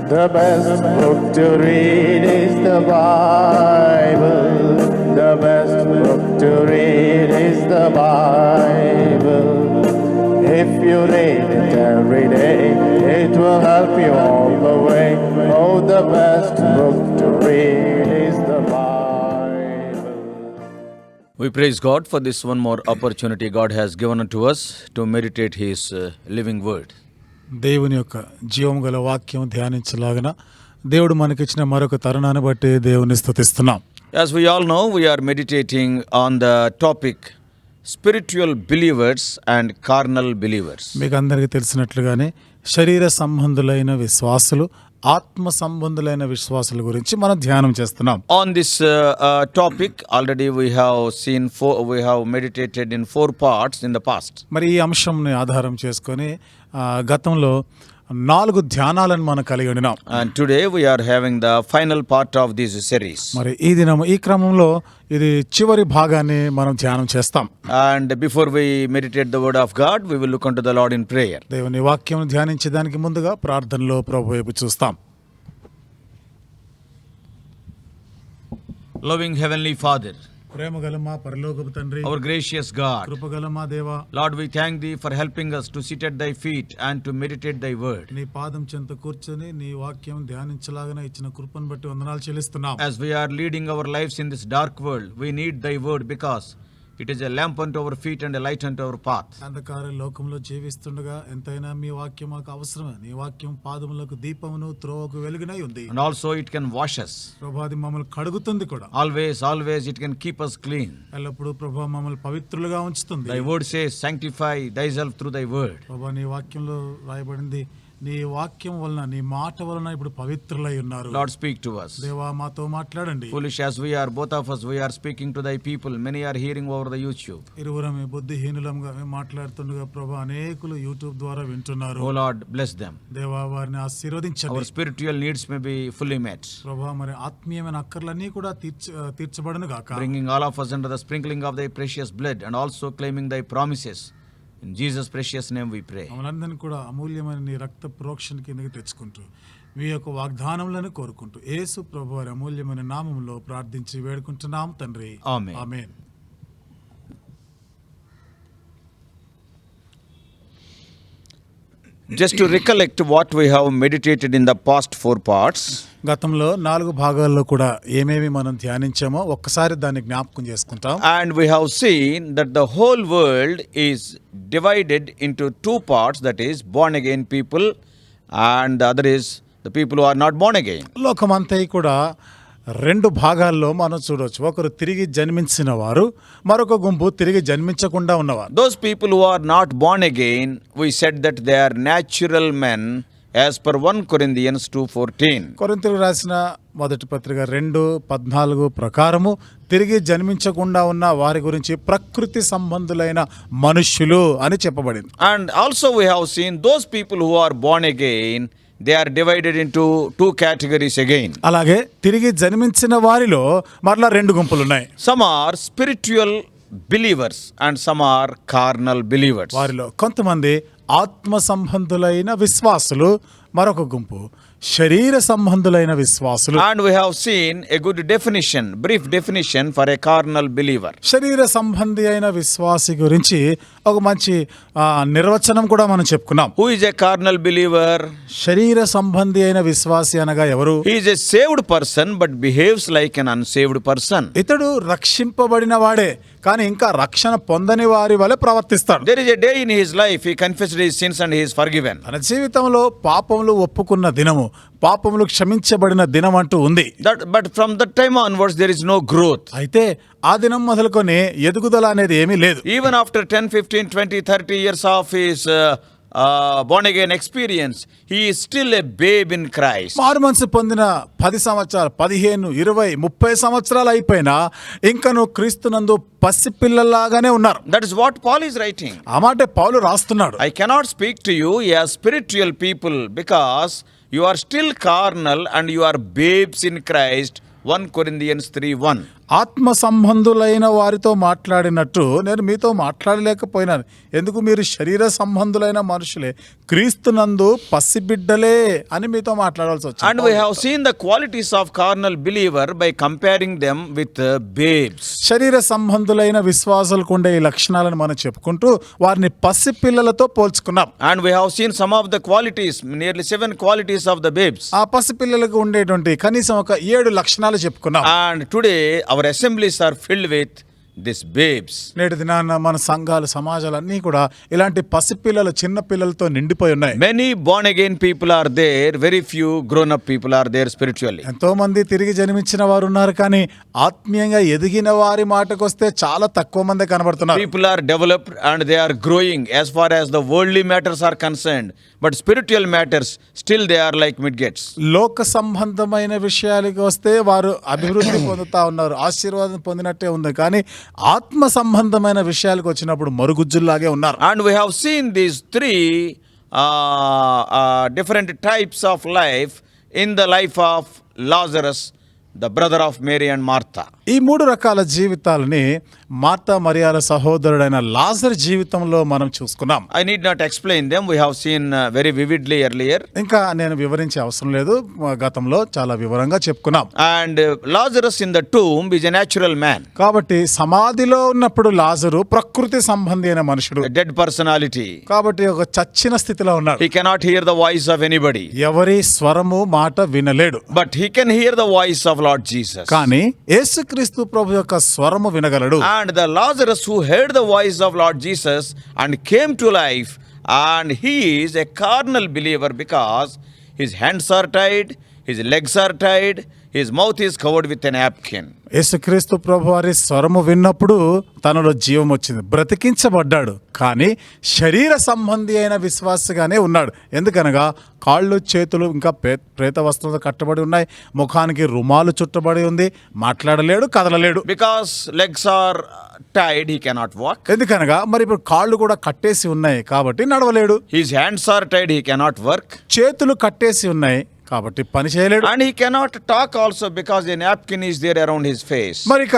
The best book to read is the Bible. The best book to read is the Bible. If you read it every day, it will help you all the way. Oh, the best book to read is the Bible. We praise God for this one more opportunity God has given unto us to meditate His living word. దేవుని యొక్క జీవం గల వాక్యం ధ్యానించలాగన దేవుడు మనకిచ్చిన మరొక తరుణాన్ని బట్టి దేవుని స్తుతిస్తున్నాం. As we all know, we are meditating on the topic spiritual believers and carnal believers. మీకు అందరికీ తెలిసినట్లుగానే శరీర సంబంధులైన విశ్వాసులు, ఆత్మ సంబంధులైన విశ్వాసుల గురించి మనం ధ్యానం చేస్తున్నాం. On this topic, already we have meditated in 4 parts in the past. మరి ఈ అంశంని ఆధారం చేసుకొని గతంలో 4 ధ్యానాలను మనం కలిగి ఉన్నాం. And today we are having the final part of this series. మరి ఈ దినం ఈ క్రమంలో ఇది చివరి భాగాన్ని మనం ధ్యానం చేస్తాం. And before we meditate the word of God, we will look unto the Lord in prayer. దేవుని వాక్యం ధ్యానించడానికి ముందుగా ప్రార్థనలో ప్రభు వైపు చూస్తాం. Loving Heavenly Father, ప్రేమగల మా పరలోకపు తండ్రి, our gracious God, కృపగల మా దేవా, Lord, we thank Thee for helping us to sit at Thy feet and to meditate Thy word. నీ పాదం చెంత కూర్చొని నీ వాక్యం ధ్యానించలాగన ఇచ్చిన కృపను బట్టి వందనాలు చెల్లిస్తున్నాం. As we are leading our lives in this dark world, we need Thy word because it is a lamp unto our feet and a light unto our path. అంధకార లోకంలో జీవిస్తుండగా ఎంతైనా మీ వాక్యం మాకు అవసరమే. నీ వాక్యం పాదములకు దీపమును త్రోవకు వెలుగునై ఉంది. And also it can wash us. ప్రభు అది మమ్మల్ని కడుగుతుంది కూడా. Always it can keep us clean. ఎల్లప్పుడూ ప్రభు మమ్మల్ని పవిత్రులుగా ఉంచుతుంది. Thy word says, sanctify thyself through Thy word. ప్రభు నీ వాక్యంలో రాయబడింది, నీ వాక్యం వలన, నీ మాట వలన ఇప్పుడు పవిత్రులై ఉన్నారు. Lord, speak to us. దేవా మాతో మాట్లాడండి. Foolish as we are, both of us, we are speaking to Thy people. Many are hearing over the YouTube. ఇరువురం బుద్ధిహీనులంగా మాట్లాడుతుండగా ప్రభు అనేకులు యూట్యూబ్ ద్వారా వింటున్నారు. Oh Lord, bless them. దేవా వారిని ఆశీర్వదించండి. Our spiritual needs may be fully met. ప్రభు మరి ఆత్మీయమైన అక్కర్లన్నీ కూడా తీర్చబడును గాక. Bringing all of us under the sprinkling of Thy precious blood and also claiming Thy promises. In Jesus' precious name we pray. మనందరినీ కూడా అమూల్యమైన నీ రక్త ప్రోక్షణ కిందకి తెచ్చుకుంటూ మీ యొక్క వాగ్దానములను కోరుకుంటూ యేసు ప్రభు వారి అమూల్యమైన నామములో ప్రార్థించి వేడుకుంటున్నాం తండ్రి. ఆమేన్. ఆమేన్. Just to recollect what we have meditated in the past 4 parts. గతంలో 4 భాగాల్లో కూడా ఏమేమి మనం ధ్యానించామో ఒక్కసారి దాన్ని జ్ఞాపకం చేసుకుంటాం. And we have seen that the whole world is divided into 2 parts, that is born again people and the other is the people who are not born again. లోకమంతా కూడా 2 భాగాల్లో మనం చూడవచ్చు. ఒకరు తిరిగి జన్మించిన వారు, మరొక గుంపు తిరిగి జన్మించకుండా ఉన్నవారు. Those people who are not born again, we said that they are natural men as per 1 Corinthians 2:14. కొరింథీయులకు రాసిన మొదటి పత్రిక 2:14 ప్రకారము తిరిగి జన్మించకుండా ఉన్న వారి గురించి ప్రకృతి సంబంధులైన మనుష్యులు అని చెప్పబడింది. And also we have seen those people who are born again, they are divided into 2 categories again. అలాగే తిరిగి జన్మించిన వారిలో మరలా 2 గుంపులు ఉన్నాయి. Some are spiritual believers and some are carnal believers. వారిలో కొంతమంది ఆత్మ సంబంధులైన విశ్వాసులు, మరొక గుంపు శరీర సంబంధులైన విశ్వాసులు. And we have seen a good definition, brief definition for a carnal believer. శరీర సంబంధి అయిన విశ్వాసి గురించి ఒక మంచి నిర్వచనం కూడా మనం చెప్పుకున్నాం. Who is a carnal believer? శరీర సంబంధి అయిన విశ్వాసి అనగా ఎవరు? He is a saved person but behaves like an unsaved person. ఇతడు రక్షింపబడిన వాడే, కానీ ఇంకా రక్షణ పొందని వారి వలె ప్రవర్తిస్తాడు. There is a day in his life he confessed his sins and he is forgiven. తన జీవితంలో పాపములు ఒప్పుకున్న దినము, పాపములు క్షమించబడిన దినం అంటూ ఉంది. But from that time onwards there is no growth. అయితే ఆ దినం మొదలుకొని ఎదుగుదల అనేది ఏమీ లేదు. Even after 10, 15, 20, 30 years of his born again experience, he is still a babe in Christ. మారు మనసు పొందిన 10 సంవత్సరాలు, 15, 20, 30 సంవత్సరాలు అయిపోయినా ఇంకను క్రీస్తునందు పసిపిల్లలాగానే ఉన్నారు. That is what Paul is writing. ఆ మాట పౌలు రాస్తున్నాడు. I cannot speak to you as spiritual people because you are still carnal and you are babes in Christ. 1 Corinthians 3:1. ఆత్మ సంబంధులైన వారితో మాట్లాడినట్టు నేను మీతో మాట్లాడలేకపోయినాను. ఎందుకు మీరు శరీర సంబంధులైన మనుషులే, క్రీస్తునందు పసిబిడ్డలే అని మీతో మాట్లాడాల్సి వచ్చింది. And we have seen the qualities of carnal believer by comparing them with babes. శరీర సంబంధులైన విశ్వాసులకు ఉండే ఈ లక్షణాలను మనం చెప్పుకుంటూ వారిని పసిపిల్లలతో పోల్చుకున్నాం. And we have seen some of the qualities, nearly 7 qualities of the babes. ఆ పసిపిల్లలకు ఉండేటువంటి కనీసం ఒక 7 లక్షణాలు చెప్పుకున్నాం. And today our assemblies are filled with these babes. నేటి దినాన మన సంఘాలు, సమాజాలన్నీ కూడా ఇలాంటి పసిపిల్లలు, చిన్న పిల్లలతో నిండిపోయి ఉన్నాయి. Many born again people are there, very few grown up people are there spiritually. ఎంతో మంది తిరిగి జన్మించిన వారు ఉన్నారు, కానీ ఆత్మీయంగా ఎదిగిన వారి మాటకు వస్తే చాలా తక్కువ మంది కనబడుతున్నారు. People are developed and they are growing as far as the worldly matters are concerned, but spiritual matters still they are like midgets. లోక సంబంధమైన విషయాలకు వస్తే వారు అభివృద్ధి పొందుతా ఉన్నారు, ఆశీర్వాదం పొందినట్టే ఉంది, కానీ ఆత్మ సంబంధమైన విషయాలకు వచ్చినప్పుడు మరుగుజ్జుల్లాగే ఉన్నారు. And we have seen these 3 different types of life in the life of Lazarus, the brother of Mary and Martha. ఈ 3 రకాల జీవితాలని మార్తా మరియల సహోదరుడైన లాజర్ జీవితంలో మనం చూసుకున్నాం. I need not explain them, we have seen very vividly earlier. ఇంకా నేను వివరించే అవసరం లేదు, గతంలో చాలా వివరంగా చెప్పుకున్నాం. And Lazarus in the tomb is a natural man, కాబట్టి సమాధిలో ఉన్నప్పుడు లాజరు ప్రకృతి సంబంధి అయిన మనుషుడు, a dead personality. కాబట్టి ఒక చచ్చిన స్థితిలో ఉన్నాడు. He cannot hear the voice of anybody, ఎవరి స్వరము మాట వినలేడు, but he can hear the voice of Lord Jesus. కానీ యేసుక్రీస్తు ప్రభు యొక్క స్వరము వినగలడు. And the Lazarus who heard the voice of Lord Jesus and came to life, and he is a carnal believer because his hands are tied, his legs are tied, his mouth is covered with a napkin. యేసుక్రీస్తు ప్రభు వారి స్వరము విన్నప్పుడు తనలో జీవం వచ్చింది, బ్రతికించబడ్డాడు, కానీ శరీర సంబంధి అయిన విశ్వాసగానే ఉన్నాడు. ఎందుకనగా కాళ్ళు, చేతులు ఇంకా ప్రేత వస్త్రంతో కట్టబడి ఉన్నాయి, ముఖానికి రుమాలు చుట్టబడి ఉంది, మాట్లాడలేడు, కదలలేడు. Because legs are tied, he cannot walk. ఎందుకనగా మరి ఇప్పుడు కాళ్ళు కూడా కట్టేసి ఉన్నాయి కాబట్టి నడవలేడు. His hands are tied, he cannot work. చేతులు కట్టేసి ఉన్నాయి కాబట్టి పని చేయలేడు. And he cannot talk also because a napkin is there around his face. మరిక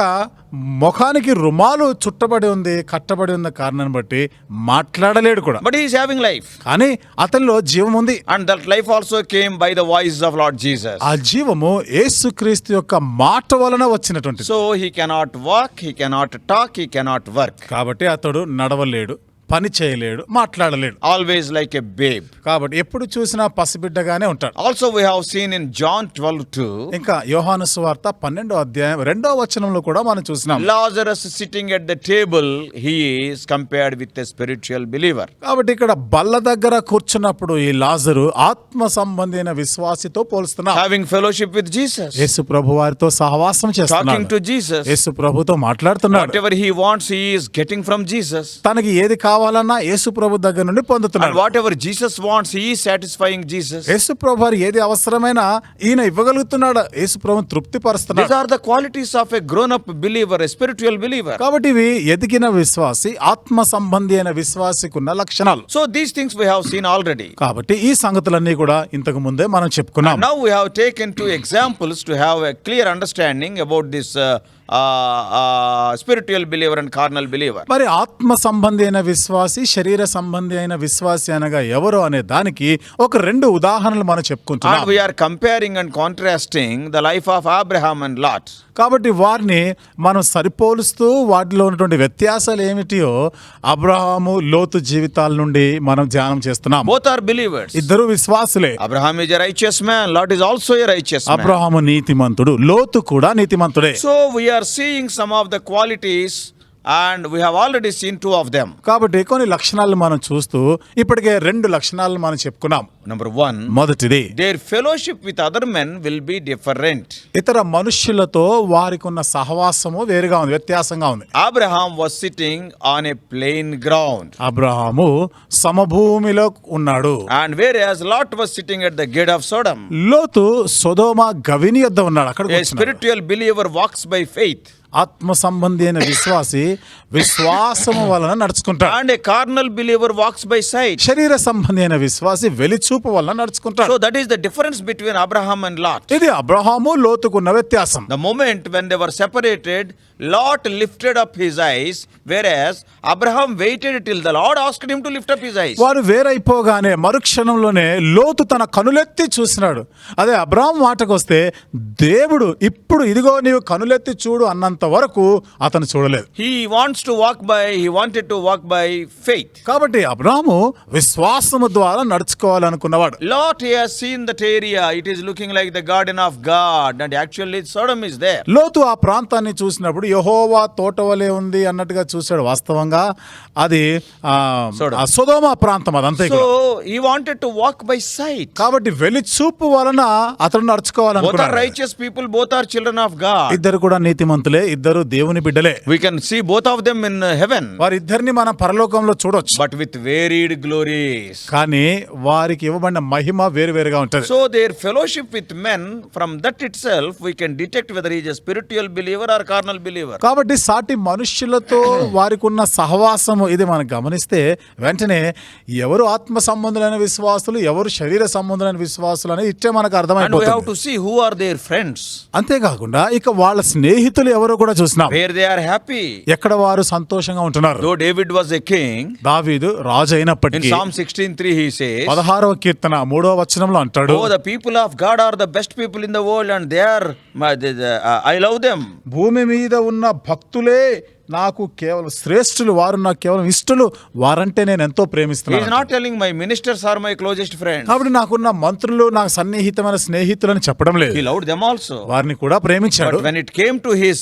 ముఖానికి రుమాలు చుట్టబడి ఉంది, కట్టబడి ఉన్న కారణాన్ని బట్టి మాట్లాడలేడు కూడా. But he is having life. కానీ అతనిలో జీవం ఉంది. And that life also came by the voice of Lord Jesus. ఆ జీవము యేసుక్రీస్తు యొక్క మాట వలన వచ్చినటువంటిది. So he cannot walk, he cannot talk, he cannot work. కాబట్టి అతడు నడవలేడు, పని చేయలేడు, మాట్లాడలేడు. Always like a babe. కాబట్టి ఎప్పుడు చూసినా పసిబిడ్డగానే ఉంటాడు. Also we have seen in John 12:2. ఇంకా యోహాను సువార్త 12వ అధ్యాయం 2వ వచనంలో కూడా మనం చూసినాం. Lazarus sitting at the table, he is compared with a spiritual believer. కాబట్టి ఇక్కడ బల్ల దగ్గర కూర్చున్నప్పుడు ఈ లాజరు ఆత్మ సంబంధమైన విశ్వాసితో పోల్స్తున్నాం. Having fellowship with Jesus. యేసు ప్రభు వారితో సహవాసం Talking చేస్తున్నాడు, to Jesus. యేసు ప్రభుతో మాట్లాడుతున్నాడు. Whatever he wants, he is getting from Jesus. తనకి ఏది కావాలన్నా యేసు ప్రభు దగ్గర నుండి And పొందుతున్నాడు. whatever Jesus wants, he is satisfying Jesus. యేసు ప్రభు వారు ఏది అవసరమైనా ఈయన ఇవ్వగలుగుతున్నాడు, యేసు ప్రభుని తృప్తి These పరుస్తున్నాడు. are the qualities of a grown-up believer, a spiritual believer. కాబట్టి ఇవి ఎదిగిన విశ్వాసి, ఆత్మ సంబంధి అయిన విశ్వాసికి ఉన్న లక్షణాలు. So these things we have seen already. కాబట్టి ఈ సంగతులన్నీ కూడా ఇంతకు ముందే మనం చెప్పుకున్నాం. Now we have taken 2 examples to have a clear understanding about this spiritual believer and carnal believer. మరి ఆత్మ సంబంధి అయిన విశ్వాసి, శరీర సంబంధి అయిన విశ్వాసి అనగా ఎవరు అనే దానికి ఒక 2 ఉదాహరణలు మనం చెప్పుకుంటున్నాం. And we are comparing and contrasting the life of Abraham and Lot. కాబట్టి వారిని మనం సరిపోలుస్తూ వాటిలో ఉన్నటువంటి వ్యత్యాసాలు ఏమిటియో అబ్రహాము, లోతు జీవితాల నుండి మనం ధ్యానం చేస్తున్నాం. Both are believers. ఇద్దరు విశ్వాసులే. Abraham is a righteous man, Lot is also a righteous man. Abraham నీతిమంతుడు, లోతు కూడా నీతిమంతుడే. So we are seeing some of the qualities and we have already seen 2 of them. కాబట్టి కొన్ని లక్షణాలను మనం చూస్తూ ఇప్పటికే 2 లక్షణాలను మనం చెప్పుకున్నాం. Number 1, మొదటిది, their fellowship with other men will be different. ఇతర మనుష్యులతో వారికి ఉన్న సహవాసము వేరుగా ఉంది, వ్యత్యాసంగా ఉంది. Abraham was sitting on a plain ground. Abraham సమభూమిలో ఉన్నాడు, And whereas Lot was sitting at the gate of Sodom. లోతు సొదొమ గవిని యొద్ద ఉన్నాడు. అక్కడ A spiritual believer walks by faith. ఆత్మ సంబంధి అయిన విశ్వాసి విశ్వాసము వలన నడుచుకుంటాడు. And a carnal believer walks by sight. శరీర సంబంధి అయిన విశ్వాసి వెలిచూ చూపు వలన నడుచుకుంటాడు. So that is the difference between Abraham and Lot. ఇది అబ్రహాము లోతుకున్న వ్యత్యాసం. The moment when they were separated, Lot lifted up his eyes, whereas Abraham waited till the Lord asked him to lift up his eyes. వారు వేరైపోగానే మరుక్షణంలోనే లోతు తన కనులెత్తి చూసినాడు. అదే Abraham మాటకు వస్తే దేవుడు ఇప్పుడు ఇదిగో నీవు కనులెత్తి చూడు అన్నంత వరకు అతను చూడలేదు. He wanted to walk by faith. కాబట్టి అబ్రహాము విశ్వాసము ద్వారా నడుచుకోవాలనుకున్నవాడు. Lot has seen that area, it is looking like the garden of God, and actually Sodom is there. లోతు ఆ ప్రాంతాన్ని చూసినప్పుడు యెహోవా తోటవలే ఉంది అన్నట్టుగా చూశాడు. వాస్తవంగా అది సొదొమ ప్రాంతం అదంతా. So he wanted to walk by sight. కాబట్టి వెలి చూపు వలన అతను నడుచుకోవాలనుకున్నాడు. Both are righteous people, both are children of God. ఇద్దరు కూడా నీతిమంతులే, ఇద్దరు దేవుని బిడ్డలే. We can see both of them in heaven. వారిద్దరిని మనం పరలోకంలో చూడొచ్చు. But with varied glories. కానీ వారికి ఇవ్వబడిన మహిమ వేరువేరుగా ఉంటుంది. So their fellowship with men, from that itself we can detect whether he is a spiritual believer or carnal believer. కాబట్టి సాటి మనుష్యులతో వారికి ఉన్న సహవాసము ఇది మనం గమనిస్తే వెంటనే ఎవరు ఆత్మ సంబంధులైన విశ్వాసులు, ఎవరు శరీర సంబంధులైన విశ్వాసులు అనేది ఇట్టే మనకు And we have అర్థమైపోతుంది. to see who are their friends. అంతేకాకుండా ఇక వాళ్ళ స్నేహితులు ఎవరో కూడా చూసినాం. Where they are happy. ఎక్కడ వారు సంతోషంగా ఉంటున్నారు. Though David was a king, దావీదు రాజు in అయినప్పటికీ Psalm 16:3 he says, 16వ కీర్తన 3వ వచనంలో అంటాడు, "Oh, the people of God are the best people in the world, and they are I love them." భూమి మీద ఉన్న భక్తులే నాకు కేవలం శ్రేష్ఠులు, వారు నాకు కేవలం ఇష్టలు, వారంటే నేను ఎంతో He is ప్రేమిస్తున్నాను. not telling my ministers are my closest friends. కాబట్టి నాకున్న మంత్రులు నాకు సన్నిహితమైన స్నేహితులని చెప్పడం లేదు. He loved them also. వారిని కూడా ప్రేమించాడు. But when it came to his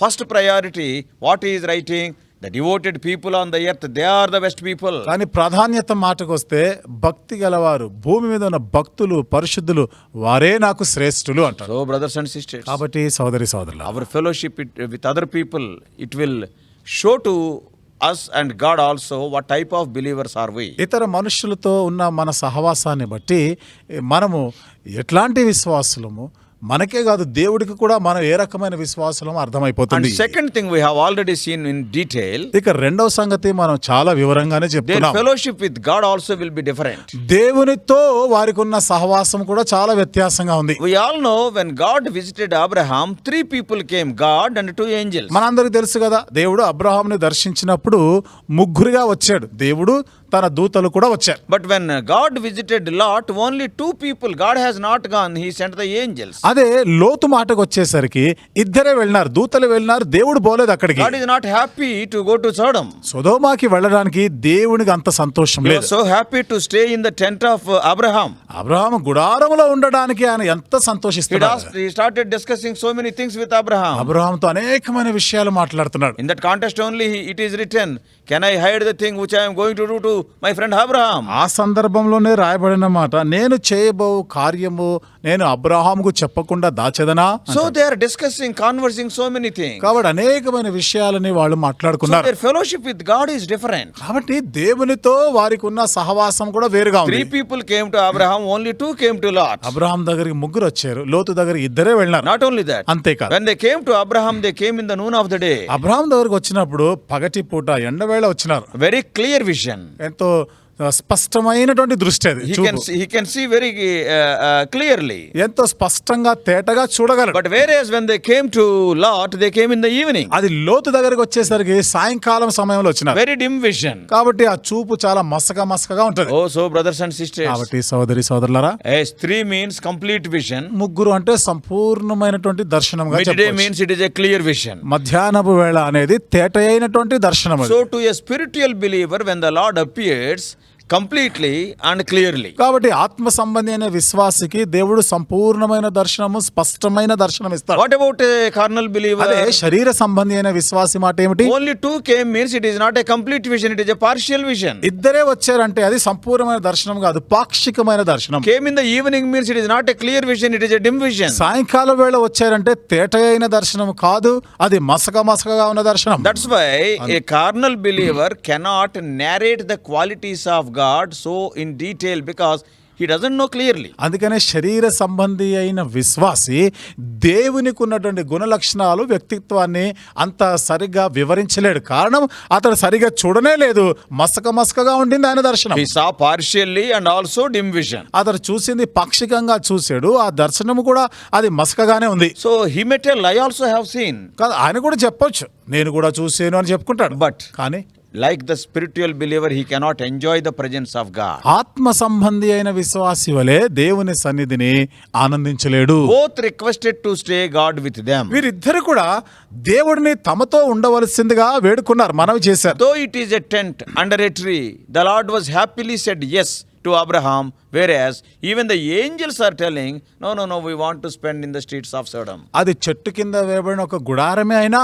first priority, what he is writing, the devoted people on the earth, they are the best people. కానీ ప్రాధాన్యత మాటకు వస్తే భక్తి గలవారు, భూమి మీద ఉన్న భక్తులు, పరిశుద్ధులు, వారే నాకు శ్రేష్ఠులు అంటారు. So brothers and sisters, కాబట్టి సోదరి సోదరులు, our fellowship with other people, it will show to us and God also what type of believers are we. ఇతర మనుషులతో ఉన్న మన సహవాసాన్ని బట్టి మనము ఎట్లాంటి విశ్వాసులము, మనకే కాదు దేవుడికి కూడా మనం ఏ రకమైన విశ్వాసం అర్థమైపోతుంది. And second thing we have already seen in detail, ఇక రెండవ సంగతి మనం చాలా వివరంగానే their చెప్తున్నాం. fellowship with God also will be different. దేవునితో వారికి ఉన్న సహవాసం కూడా చాలా వ్యత్యాసంగా ఉంది. We all know when God visited Abraham, 3 people came, God and 2 angels. మనందరికి తెలుసు కదా, దేవుడు అబ్రహాముని దర్శించినప్పుడు ముగ్గురుగా వచ్చాడు, దేవుడు తన దూతలు కూడా వచ్చారు. But when God visited Lot, only 2 people, God has not gone, he sent the angels. అదే లోతు మాటకు వచ్చేసరికి ఇద్దరే వెళ్ళినారు, దూతలు వెళ్ళినారు, దేవుడు పోలేదు అక్కడికి. God is not happy to go to Sodom. సొదొమకి వెళ్ళడానికి దేవునికి అంత సంతోషం He was లేదు. so happy to stay in the tent of Abraham. Abraham గుడారములో ఉండడానికి ఆయన ఎంత సంతోషిస్తున్నాడు. He started discussing so many things with Abraham. అబ్రహాముతో అనేకమైన విషయాలు మాట్లాడుతున్నాడు. In that context only it is written, can I hide the thing which I am going to do to my friend Abraham? ఆ సందర్భంలోనే రాయబడిన మాట, నేను చేయబో కార్యము నేను అబ్రహాముకు చెప్పకుండా దాచెదనా. So they are discussing, conversing so many things. కాబట్టి అనేకమైన విషయాలని వాళ్ళు So మాట్లాడుకున్నారు. their fellowship with God is different. కాబట్టి దేవునితో వారికి ఉన్న సహవాసం కూడా వేరుగా ఉంది. 3 people came to Abraham, only 2 came to Lot. Abraham దగ్గరికి ముగ్గురు వచ్చారు, లోతు దగ్గరికి ఇద్దరే వెళ్ళినారు. Not only that, అంతేకాదు, when they came to Abraham, they came in the noon of the day. Abraham దగ్గరికి వచ్చినప్పుడు పగటి పూట ఎండవేళ వచ్చినారు. Very clear vision. ఎంతో స్పష్టమైనటువంటి దృష్టి అది. He can see very clearly. ఎంతో స్పష్టంగా తేటగా చూడగలరు. But whereas when they came to Lot, they came in the evening. అది లోతు దగ్గరికి వచ్చేసరికి సాయంకాలం సమయంలో వచ్చినారు. Very dim vision. కాబట్టి ఆ చూపు చాలా మసకగా ఉంటది. Oh, so brothers and sisters, కాబట్టి సోదరి సోదరులారా, as 3 means complete vision. ముగ్గురు అంటే సంపూర్ణమైనటువంటి దర్శనంగా Midday చెప్పవచ్చు. means it is a clear vision. మధ్యాహ్నపు వేళ అనేది తేట అయినటువంటి దర్శనం అది. So to a spiritual believer, when the Lord appears completely and clearly, కాబట్టి ఆత్మ సంబంధి అయిన విశ్వాసికి దేవుడు సంపూర్ణమైన దర్శనము, స్పష్టమైన దర్శనం ఇస్తాడు. what about a carnal believer? అదే శరీర సంబంధి అయిన విశ్వాసి మాట ఏమిటి? Only 2 came means it is not a complete vision, it is a partial vision. ఇద్దరే వచ్చారంటే అది సంపూర్ణమైన దర్శనం కాదు, పాక్షికమైన దర్శనం. Came in the evening means it is not a clear vision, it is a dim vision. సాయంకాలం వేళ వచ్చారంటే తేట అయిన దర్శనం కాదు, అది మసకగా ఉన్న దర్శనం. That's why a carnal believer cannot narrate the qualities of God so in detail, because he doesn't know clearly. అందుకనే శరీర సంబంధి అయిన విశ్వాసి దేవునికి ఉన్నటువంటి గుణ లక్షణాలు వ్యక్తిత్వాన్ని అంత సరిగ్గా వివరించలేడు. కారణం అతడు సరిగా చూడనే లేదు, మసకగా ఉండింది ఆయన దర్శనం. He saw partially and also dim vision. అతడు చూసింది పాక్షికంగా చూశాడు, ఆ దర్శనము కూడా అది మసకగానే ఉంది. So he may tell, I also have seen. కాదు, ఆయన కూడా చెప్పొచ్చు నేను కూడా చూసాను అని చెప్పుకుంటాడు. But కానీ like the spiritual believer, he cannot enjoy the presence of God. ఆత్మ సంబంధి అయిన విశ్వాసి వలె దేవుని సన్నిధిని ఆనందించలేడు. Both requested to stay God with them. వీరిద్దరు కూడా దేవుడిని తమతో ఉండవలసిందిగా వేడుకున్నారు, మనవి చేశారు. Though it is a tent under a tree, the Lord was happily said yes to Abraham, whereas even the angels are telling, no, we want to spend in the streets of Sodom. అది చెట్టు కింద వేయబడిన ఒక గుడారమే అయినా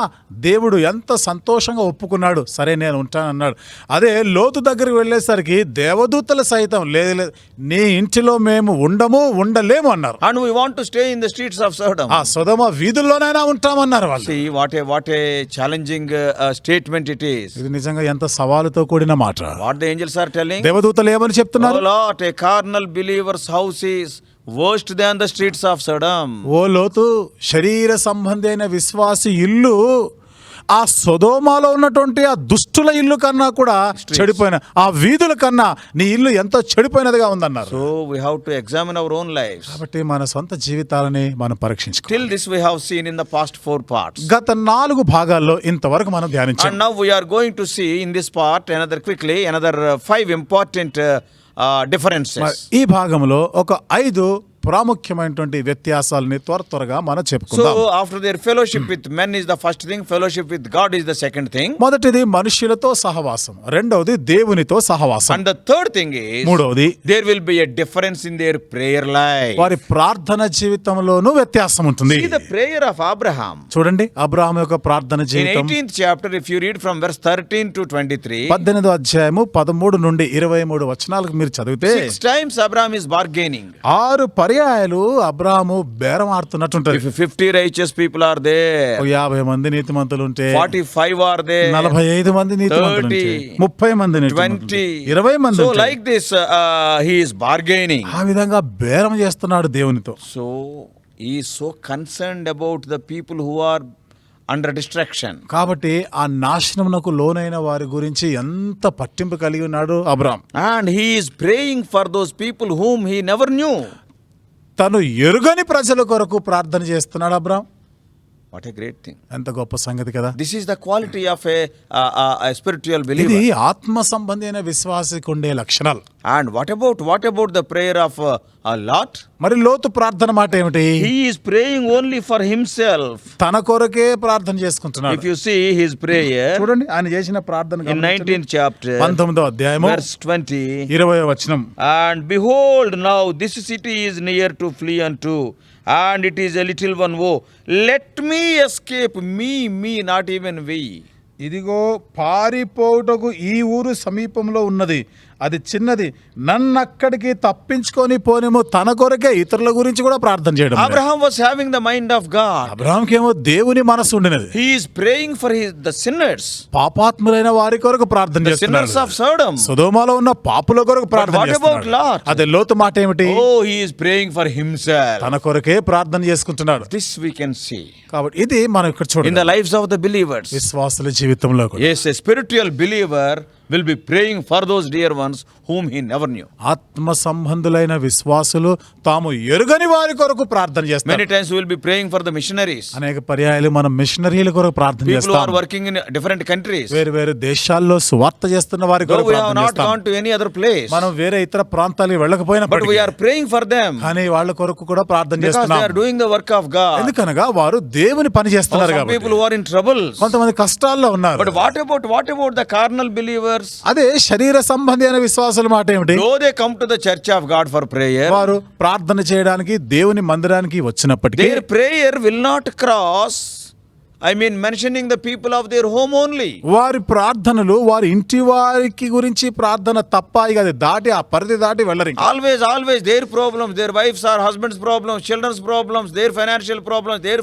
దేవుడు ఎంత సంతోషంగా ఒప్పుకున్నాడు, సరే నేను ఉంటానన్నాడు. అదే లోతు దగ్గరికి వెళ్ళేసరికి దేవదూతలు సైతం లేదు నీ ఇంటిలో మేము ఉండలేము అన్నారు. And we want to stay in the streets of Sodom. ఆ సొదొమ వీధుల్లోనైనా ఉంటామన్నారు వాళ్ళు. See what a challenging statement it is. ఇది నిజంగా ఎంత సవాలుతో కూడిన మాట. What the angels are telling? దేవదూతలు ఏమని చెప్తున్నారు? Oh Lord, a carnal believer's house is worse than the streets of Sodom. ఓ లోతు, శరీర సంబంధి అయిన విశ్వాసి ఇల్లు ఆ సొదోమాలో ఉన్నటువంటి ఆ దుష్టుల ఇల్లు కన్నా కూడా చెడిపోయిన, ఆ వీధుల కన్నా నీ ఇల్లు ఎంతో చెడిపోయినదిగా ఉందన్నారు. So we have to examine our own lives. కాబట్టి మన సొంత జీవితాలని మనం పరీక్షించుకోవాలి. Till this we have seen in the past 4 parts. గత 4 భాగాల్లో ఇంతవరకు మనం ధ్యానించాం. And now we are going to see in this part another 5 important differences. ఈ భాగంలో ఒక 5 ప్రాముఖ్యమైనటువంటి వ్యత్యాసాలని త్వరగా మనం చెప్పుకుందాం. So after their fellowship with men is the first thing, fellowship with God is the second thing. మొదటిది మనుష్యులతో సహవాసం, రెండవది దేవునితో సహవాసం, And the third thing is మూడవది there will be a difference in their prayer life. వారి ప్రార్థన జీవితంలోనూ వ్యత్యాసం ఉంటుంది. See the prayer of Abraham. చూడండి అబ్రహాము యొక్క ప్రార్థన In జీవితం 18th chapter, if you read from verse 13 to 23, 18వ అధ్యాయము 13 నుండి 23 వచనాలకు మీరు చదివితే 6 times Abraham is bargaining. 6 పర్యాయాలు అబ్రహాము బేరం ఆడుతున్నట్టుంటది. If 50 righteous people are there, 50 మంది నీతిమంతులు ఉంటే, 45 are there, 45 మంది నీతిమంతులు ఉంటే, 30 మంది నీతిమంతులు 20, 20 మంది so ఉంటే, like this he is bargaining. ఆ విధంగా బేరం చేస్తున్నాడు దేవునితో. So he is so concerned about the people who are under distraction. కాబట్టి ఆ నాశనమునకు లోనైన వారి గురించి ఎంత పట్టింపు కలిగి ఉన్నాడు Abraham. And he is praying for those people whom he never knew. తను ఎరుగని ప్రజల కొరకు ప్రార్థన చేస్తున్నాడు Abraham. What a great thing. ఎంత గొప్ప సంగతి కదా. This is the quality of a spiritual ఇది believer. ఆత్మ సంబంధమైన విశ్వాసికి ఉండే లక్షణాలు. And what about the prayer of Lot? మరి లోతు ప్రార్థన మాట ఏమిటి? He is praying only for himself. తన కొరకే ప్రార్థన చేసుకుంటున్నాడు. If you see his prayer చూడండి ఆయన చేసిన ప్రార్థన in 19th chapter, 19వ అధ్యాయము verse 20, 20వ వచనం. and behold, now this city is near to flee unto, and it is a little one. Oh, let me escape, me, not even we. ఇదిగో పారిపోవుటకు ఈ ఊరు సమీపంలో ఉన్నది, అది చిన్నది, నన్నక్కడికి తప్పించుకొని పోనేమో. తన కొరకే ఇతరుల గురించి కూడా ప్రార్థన చేయడం. Abraham was having the mind of God. అబ్రహాంకి ఏమో దేవుని మనసు ఉండినది. He is praying for the sinners, పాపాత్ములైన వారి కొరకు ప్రార్థన the sinners చేస్తున్నాడు. of Sodom. సొదొమలో ఉన్న పాపుల కొరకు ప్రార్థన what about చేస్తున్నాడు. Lot? అదే లోతు మాట ఏమిటి? Oh, he is praying for himself. తన కొరకే ప్రార్థన చేసుకుంటున్నాడు. This we can see కాబట్టి ఇది మనం ఇక్కడ in చూడండి the lives of the believers. విశ్వాసుల జీవితంలో కూడా. Yes, a spiritual believer will be praying for those dear ones whom he never knew. ఆత్మ సంబంధులైన విశ్వాసులు తాము ఎరుగని వారి కొరకు ప్రార్థన Many చేస్తారు. times we will be praying for the missionaries, అనేక పర్యాయాలు మనం మిషనరీల కొరకు ప్రార్థన people who are చేస్తాం. working in different countries. వేరు వేరు దేశాల్లో సువార్త చేస్తున్న వారి Though కొరకు we have ప్రార్థన not చేస్తాం. gone to any other place, మనం వేరే ఇతర ప్రాంతాలకు but వెళ్ళకపోయినప్పటికీ we are praying for them కానీ వాళ్ళ కొరకు కూడా ప్రార్థన because they చేస్తున్నాం. are doing the work of God. ఎందుకనగా వారు దేవుని పని Or చేస్తున్నారు some కాబట్టి. people who are in troubles. కొంతమంది కష్టాల్లో ఉన్నారు. But what about the carnal believers? అదే శరీర సంబంధి అయిన విశ్వాసుల మాట ఏమిటి? Though they come to the church of God for prayer, వారు ప్రార్థన చేయడానికి దేవుని మందిరానికి వచ్చినప్పటికీ their prayer will not cross I mean mentioning the people of their home only. వారి ప్రార్థనలు వారి ఇంటి వారికి గురించి ప్రార్థన తప్ప ఇక అది దాటి ఆ పరిధి దాటి వెళ్ళరు ఇంకా. Always their problems, their wives or husbands' problems, children's problems, their financial problems, their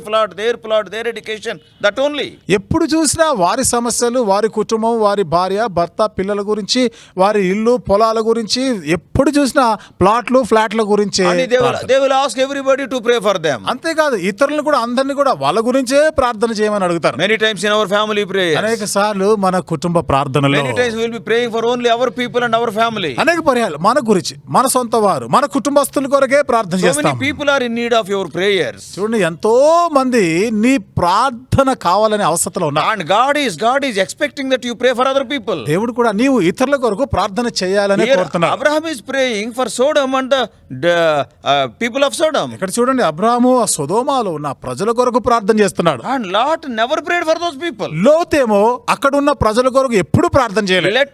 flood, their education, that only. ఎప్పుడు చూసినా వారి సమస్యలు, వారి కుటుంబం, వారి భార్య, భర్త, పిల్లల గురించి, వారి ఇల్లు, పొలాల గురించి, ఎప్పుడు చూసినా ప్లాట్లు, ఫ్లాట్ల గురించి. And they will ask everybody to pray for them. అంతేకాదు ఇతరులను కూడా అందరిని కూడా వాళ్ళ గురించే ప్రార్థన చేయమని అడుగుతారు. Many times in our family prayers. అనేక సార్లు మన కుటుంబ ప్రార్థనలో Many times we will be praying for only our people and our family. అనేక పర్యాలు మన గురించి, మన సొంత వారు, మన కుటుంబస్తుల కొరకే ప్రార్థన So many చేస్తాం. people are in need of your prayers. చూడండి ఎంతో మంది నీ ప్రార్థన కావాలనే అవసరతలో ఉన్నారు. And God is expecting that you pray for other people. దేవుడు కూడా నీవు ఇతరుల కొరకు ప్రార్థన చేయాలని Here, కోరుతున్నాడు. Abraham is praying for Sodom and the people of Sodom. ఇక్కడ చూడండి అబ్రాహాము ఆ సొదొమలో ఉన్న ప్రజల కొరకు ప్రార్థన చేస్తున్నాడు. And Lot never prayed for those people. లోతేమో అక్కడ ఉన్న ప్రజల కొరకు ఎప్పుడు ప్రార్థన చేయలేదు. Let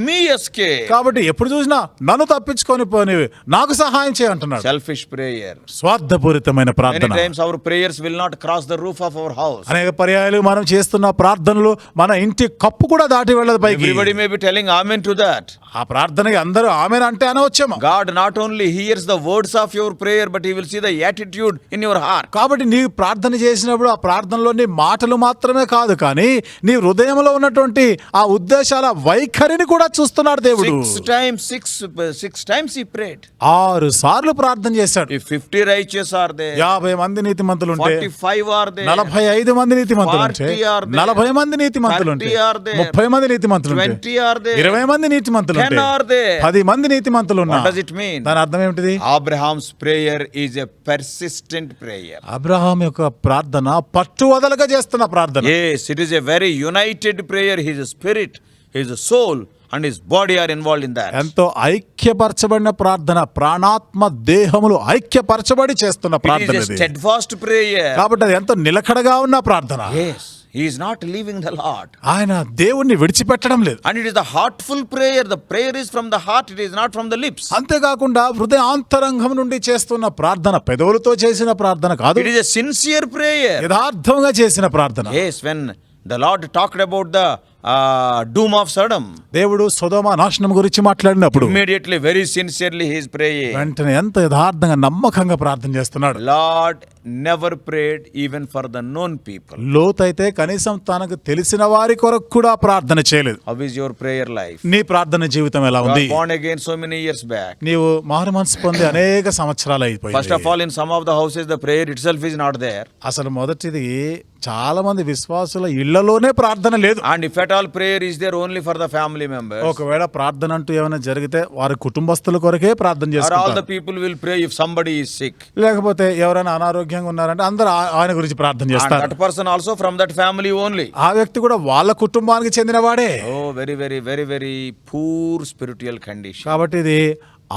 me escape. కాబట్టి ఎప్పుడు చూసినా నన్ను తప్పించుకొని పోనివి, నాకు సహాయం చేయంటున్నాడు. Selfish prayer. స్వార్థపూరితమైన Many ప్రార్థన. times our prayers will not cross the roof of our house. అనేక పర్యాయాలు మనం చేస్తున్న ప్రార్థనలు మన ఇంటి కప్పు కూడా దాటి వెళ్ళదు పైకి. Everybody may be telling amen to that. ఆ ప్రార్థనకి అందరూ ఆమెన్ అంటే అనవచ్చేమో. God not only hears the words of your prayer, but he will see the attitude in your heart. కాబట్టి నీ ప్రార్థన చేసినప్పుడు ఆ ప్రార్థనలో నీ మాటలు మాత్రమే కాదు, కానీ నీ హృదయంలో ఉన్నటువంటి ఆ ఉద్దేశాల వైఖరిని కూడా చూస్తున్నాడు దేవుడు. Six times he prayed. 6 సార్లు ప్రార్థన చేశాడు. If 50 righteous are there, 50 మంది నీతిమంతులు ఉంటే, 45 are there, 45 మంది నీతిమంతులు ఉంటే, 40 are there, 40 మంది నీతిమంతులు ఉంటే, 30 are there, 30 మంది నీతిమంతులు ఉంటే, 20 are there, 20 మంది నీతిమంతులు 10 ఉంటే, are there. 10 మంది నీతిమంతులు ఉన్నా, What does it mean? దాని అర్థం ఏమిటిది? Abraham's prayer is a persistent prayer. Abraham యొక్క ప్రార్థన పట్టువదలగా చేస్తున్న ప్రార్థన. Yes, it is a very united prayer. His spirit, his soul and his body are involved in that. ఎంతో ఐక్యపరచబడిన ప్రార్థన, ప్రాణాత్మ దేహములు ఐక్యపరచబడి చేస్తున్న It is ప్రార్థన a ఇది. steadfast prayer. కాబట్టి అది ఎంతో నిలకడగా ఉన్న ప్రార్థన. Yes, he is not leaving the Lord. ఆయన దేవుణ్ణి విడిచిపెట్టడం లేదు. And it is the heartful prayer. The prayer is from the heart. It is not from the lips. అంతేకాకుండా హృదయాంతరంగం నుండి చేస్తున్న ప్రార్థన పెదవులతో చేసిన ప్రార్థన కాదు, It is a sincere prayer. యథార్థంగా చేసిన ప్రార్థన. Yes, when the Lord talked about the doom of Sodom, దేవుడు సొదొమ నాశనం గురించి మాట్లాడినప్పుడు immediately, very sincerely he is praying. వెంటనే ఎంత యథార్థంగా నమ్మకంగా ప్రార్థన చేస్తున్నాడు. Lord never prayed even for the known people. లోతైతే కనీసం తనకు తెలిసిన వారి కొరకు కూడా ప్రార్థన చేయలేదు. How is your prayer life? నీ ప్రార్థన జీవితం ఎలా You ఉంది? are born again so many years back. నీవు మారు మనసు పొంది అనేక సంవత్సరాలు First అయిపోయింది. of all, in some of the houses, the prayer itself is not there. అసలు మొదటిది చాలా మంది విశ్వాసుల ఇళ్లలోనే ప్రార్థన లేదు. And if at all prayer is there only for the family members, ఒకవేళ ప్రార్థన అంటూ ఏమైనా జరిగితే వారి కుటుంబస్తుల కొరకే ప్రార్థన or all the చేసుకుంటారు. people will pray if somebody is sick. లేకపోతే ఎవరైనా అనారోగ్యంగా ఉన్నారంటే అందరూ ఆయన గురించి ప్రార్థన And చేస్తారు. that person also from that family only. ఆ వ్యక్తి కూడా వాళ్ళ కుటుంబానికి చెందినవాడే. Oh, very poor spiritual condition. కాబట్టి ఇది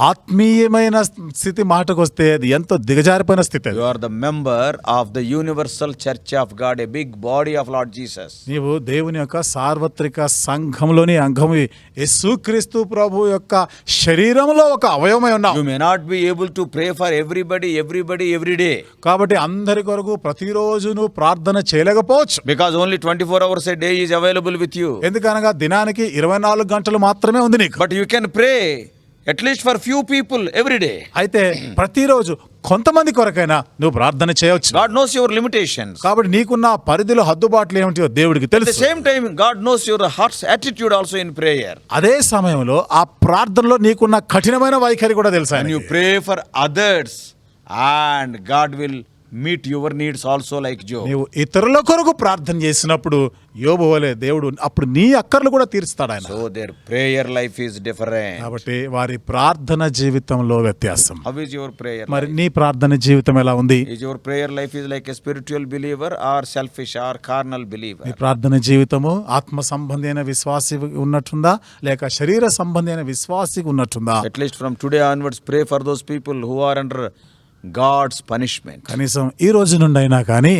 ఆత్మీయమైన స్థితి మాటకు వస్తే అది ఎంతో దిగజారిపోయిన స్థితి అది. You are the member of the universal church of God, a big body of Lord Jesus. నీవు దేవుని యొక్క సార్వత్రిక సంఘంలోని అంగము, యేసుక్రీస్తు ప్రభు యొక్క శరీరంలో ఒక అవయవమై ఉన్నావు. You may not be able to pray for everybody every day, కాబట్టి అందరి కొరకు ప్రతిరోజు నువ్వు ప్రార్థన చేయలేకపోవచ్చు. because only 24 hours a day is available with you. ఎందుకనగా దినానికి 24 గంటలు మాత్రమే ఉంది నీకు. But you can pray at least for few people every day. అయితే ప్రతిరోజు కొంతమంది కొరకైనా నువ్వు ప్రార్థన చేయవచ్చు. God knows your limitations. కాబట్టి నీకున్న పరిధిలో హద్దుబాట్లు ఏమిటో దేవుడికి At the తెలుసు. same time, God knows your heart's attitude also in prayer. అదే సమయంలో ఆ ప్రార్థనలో నీకున్న కఠినమైన వైఖరి కూడా తెలుసు And you ఆయనకి. pray for others, and God will meet your needs also like Job. నీవు ఇతరుల కొరకు ప్రార్థన చేసినప్పుడు యోబు వలె దేవుడు అప్పుడు నీ అక్కర్లు కూడా తీరుస్తాడు ఆయన. So their prayer life is different. కాబట్టి వారి ప్రార్థన జీవితంలో వ్యత్యాసం. How is your prayer మరి life? నీ ప్రార్థన జీవితం ఎలా ఉంది? Is your prayer life is like a spiritual believer or selfish or carnal believer? నీ ప్రార్థన జీవితము ఆత్మ సంబంధి అయిన విశ్వాసి ఉన్నట్టుందా లేక శరీర సంబంధి అయిన విశ్వాసి ఉన్నట్టుందా? At least from today onwards, pray for those people who are under God's punishment. కనీసం ఈ రోజు నుండి అయినా కానీ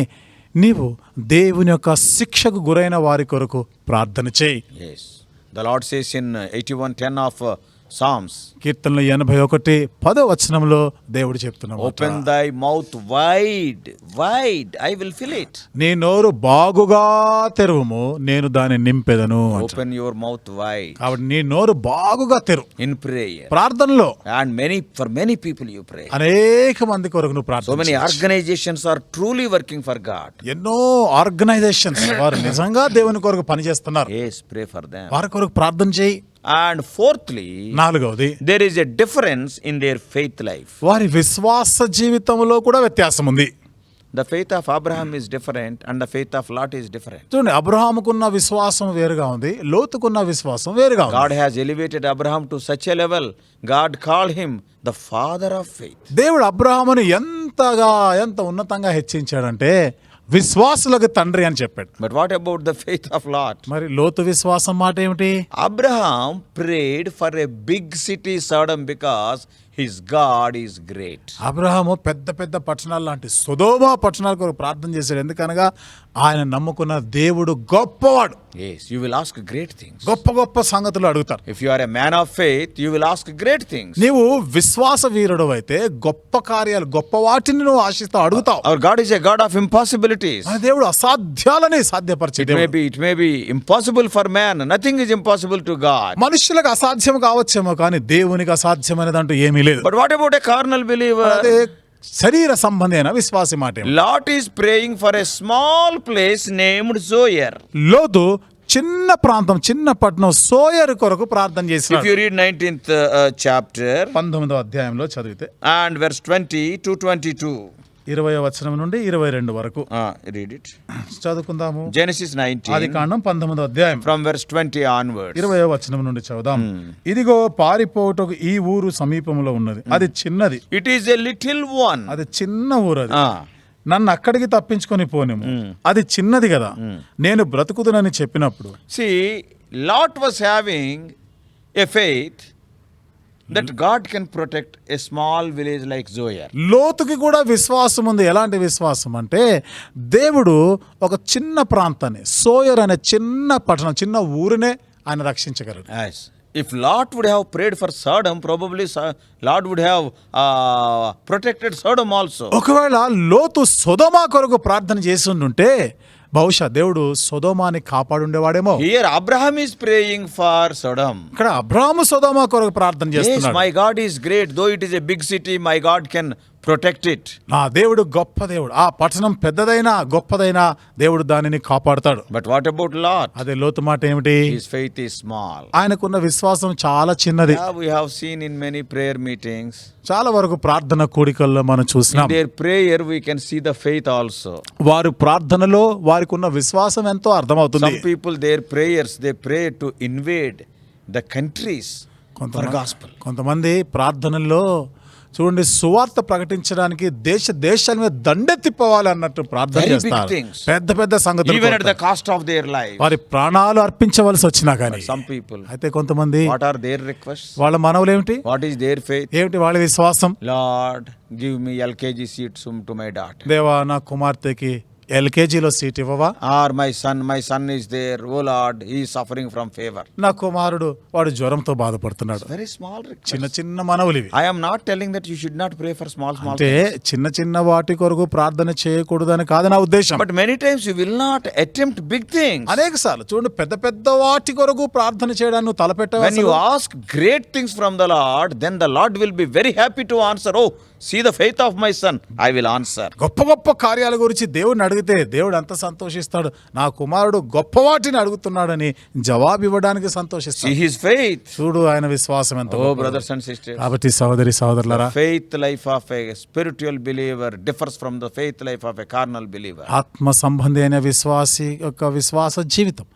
నీవు దేవుని యొక్క శిక్షకు గురైన వారి కొరకు ప్రార్థన చేయి. Yes. The Lord says in 81:10 of Psalms. కీర్తనలు 81 10వ వచనంలో దేవుడు చెప్తున్నాడు, Open thy mouth wide, wide, I will fill it. నీ నోరు బాగుగా తెరువుము, నేను దాన్ని నింపెదను అంటాడు. Open your mouth wide కాబట్టి నీ నోరు బాగుగా తెరు in prayer. ప్రార్థనలో. And for many people you pray. అనేక మంది కొరకు నువ్వు So ప్రార్థన many చేయొచ్చు. organizations are truly working for God. ఎన్నో ఆర్గనైజేషన్స్ వారు నిజంగా దేవుని కొరకు పనిచేస్తున్నారు. Yes, pray for them. వారి కొరకు ప్రార్థన చేయి. And fourthly, 4వది, there is a difference in their faith life. వారి విశ్వాస జీవితంలో కూడా వ్యత్యాసం ఉంది. The faith of Abraham is different and the faith of Lot is different. చూడండి, అబ్రహాముకున్న విశ్వాసం వేరుగా ఉంది, లోతుకున్న విశ్వాసం వేరుగా ఉంది. God has elevated Abraham to such a level, God called him the father of faith. దేవుడు అబ్రహామును ఎంత ఉన్నతంగా హెచ్చించాడంటే విశ్వాసులకు తండ్రి అని చెప్పాడు. But what about the faith of Lot? మరి లోతు విశ్వాసం మాట ఏమిటి? Abraham prayed for a big city Sodom because his God is great. Abraham పెద్ద పెద్ద పట్టణాలు లాంటి సొదొమ పట్టణాల కొరకు ప్రార్థన చేశాడు. ఎందుకనగా ఆయన నమ్ముకున్న దేవుడు గొప్పవాడు. Yes, you will ask great things. గొప్ప సంగతులు అడుగుతారు. If you are a man of faith, you will ask great things. నీవు విశ్వాస వీరుడు అయితే గొప్ప కార్యాలు, గొప్ప వాటిని నువ్వు ఆశిస్తావు, అడుగుతావు. Our God is a God of impossibilities. మన దేవుడు అసాధ్యాలని సాధ్యపరిచే దేవుడు. It may be impossible for man. Nothing is impossible to God. మనుషులకు అసాధ్యం కావచ్చేమో కానీ దేవునికి అసాధ్యమైనదంటూ ఏమీ లేదు. But what about a carnal believer? అదే శరీర సంబంధమైన విశ్వాసి మాట. Lot is praying for a small place named Zoar. లోతు చిన్న ప్రాంతం, చిన్న పట్టణం సోయరు కొరకు ప్రార్థన If చేసినాడు. you read 19th chapter 19వ అధ్యాయంలో చదివితే and verse 20 to 22. 20వ వచనం నుండి 22 వరకు Read it. చదువుకుందాము. Genesis 19 ఆదికాండం 19వ అధ్యాయం from verse 20 onwards. 20వ వచనం నుండి చదువుదాం. ఇదిగో పారిపోవుటకు ఈ ఊరు సమీపంలో ఉన్నది, అది చిన్నది, It is a little one. అది చిన్న ఊరు, అది Ah. నన్ను అక్కడికి తప్పించుకొని పోనేము, అది చిన్నది కదా, నేను బ్రతుకుదునని చెప్పినప్పుడు. See, Lot was having a faith that God can protect a small village like Zoar. లోతుకి కూడా విశ్వాసం ఉంది. ఎలాంటి విశ్వాసం అంటే దేవుడు ఒక చిన్న ప్రాంతాన్ని, సోయర్ అనే చిన్న పట్టణం, చిన్న ఊరినే ఆయన రక్షించగలడు. Yes. If Lot would have prayed for Sodom, probably Lot would have protected Sodom also. ఒకవేళ లోతు సొదొమ కొరకు ప్రార్థన చేసి ఉండుంటే బహుశా దేవుడు సొదొమని కాపాడుండేవాడేమో. Here Abraham is praying for Sodom. ఇక్కడ అబ్రాహాము సొదొమ కొరకు ప్రార్థన Yes, చేస్తున్నాడు. my God is great. Though it is a big city, my God can protect it. నా దేవుడు గొప్ప దేవుడు, ఆ పట్టణం పెద్దదైనా గొప్పదైనా దేవుడు దానిని కాపాడుతాడు. But what about Lot? అదే లోతు మాట ఏమిటి? His faith is small. ఆయనకున్న విశ్వాసం చాలా చిన్నది. Yeah, we have seen in many prayer meetings. చాలా వరకు ప్రార్థన కూడికల్లో మనం In చూసినాం. their prayer, we can see the faith also. వారు ప్రార్థనలో వారికి ఉన్న విశ్వాసం ఎంతో అర్థమవుతుంది. Some people, their prayers, they pray to invade the countries for gospel. కొంతమంది ప్రార్థనల్లో చూడండి సువార్త ప్రకటించడానికి దేశాల మీద దండెత్తిపోవాలి అన్నట్టు ప్రార్థన Very big చేస్తారు. things. పెద్ద సంగతులు Even at the కోరుతారు. cost of their life. వారి ప్రాణాలు అర్పించవలసి వచ్చినా కానీ. Some people, అయితే కొంతమంది what are their requests? వాళ్ళ మనవులు ఏమిటి? What is their faith? ఏమిటి వాళ్ళ విశ్వాసం? Lord, give me LKG seat to my daughter. దేవా నా కుమార్తెకి ఎల్కేజీలో సీట్ ఇవ్వవా? Or my son is there. Oh Lord, he is suffering from fever. నా కుమారుడు వాడు జ్వరంతో బాధపడుతున్నాడు. Very small చిన్న request. చిన్న మనవులు ఇవి. I am not telling that you should not pray for small అంటే things. చిన్న వాటి కొరకు ప్రార్థన చేయకూడదని కాదు నా ఉద్దేశం. But many times you will not attempt big things. అనేక సార్లు చూడండి పెద్ద వాటి కొరకు ప్రార్థన చేయడానికి నువ్వు When you తలపెట్టవచ్చు. ask great things from the Lord, then the Lord will be very happy to answer. Oh, see the faith of my son, I will answer. గొప్ప కార్యాల గురించి దేవుడిని అడిగితే దేవుడు అంత సంతోషిస్తాడు. నా కుమారుడు గొప్ప వాటిని అడుగుతున్నాడని జవాబు ఇవ్వడానికి See సంతోషిస్తాడు. his faith. చూడు ఆయన విశ్వాసం ఎంత Oh, గొప్పదో. brothers and sisters. కాబట్టి సహోదరులారా, Faith life of a spiritual believer differs from the faith life of a carnal believer. ఆత్మ సంబంధి అయిన విశ్వాసి యొక్క విశ్వాస జీవితం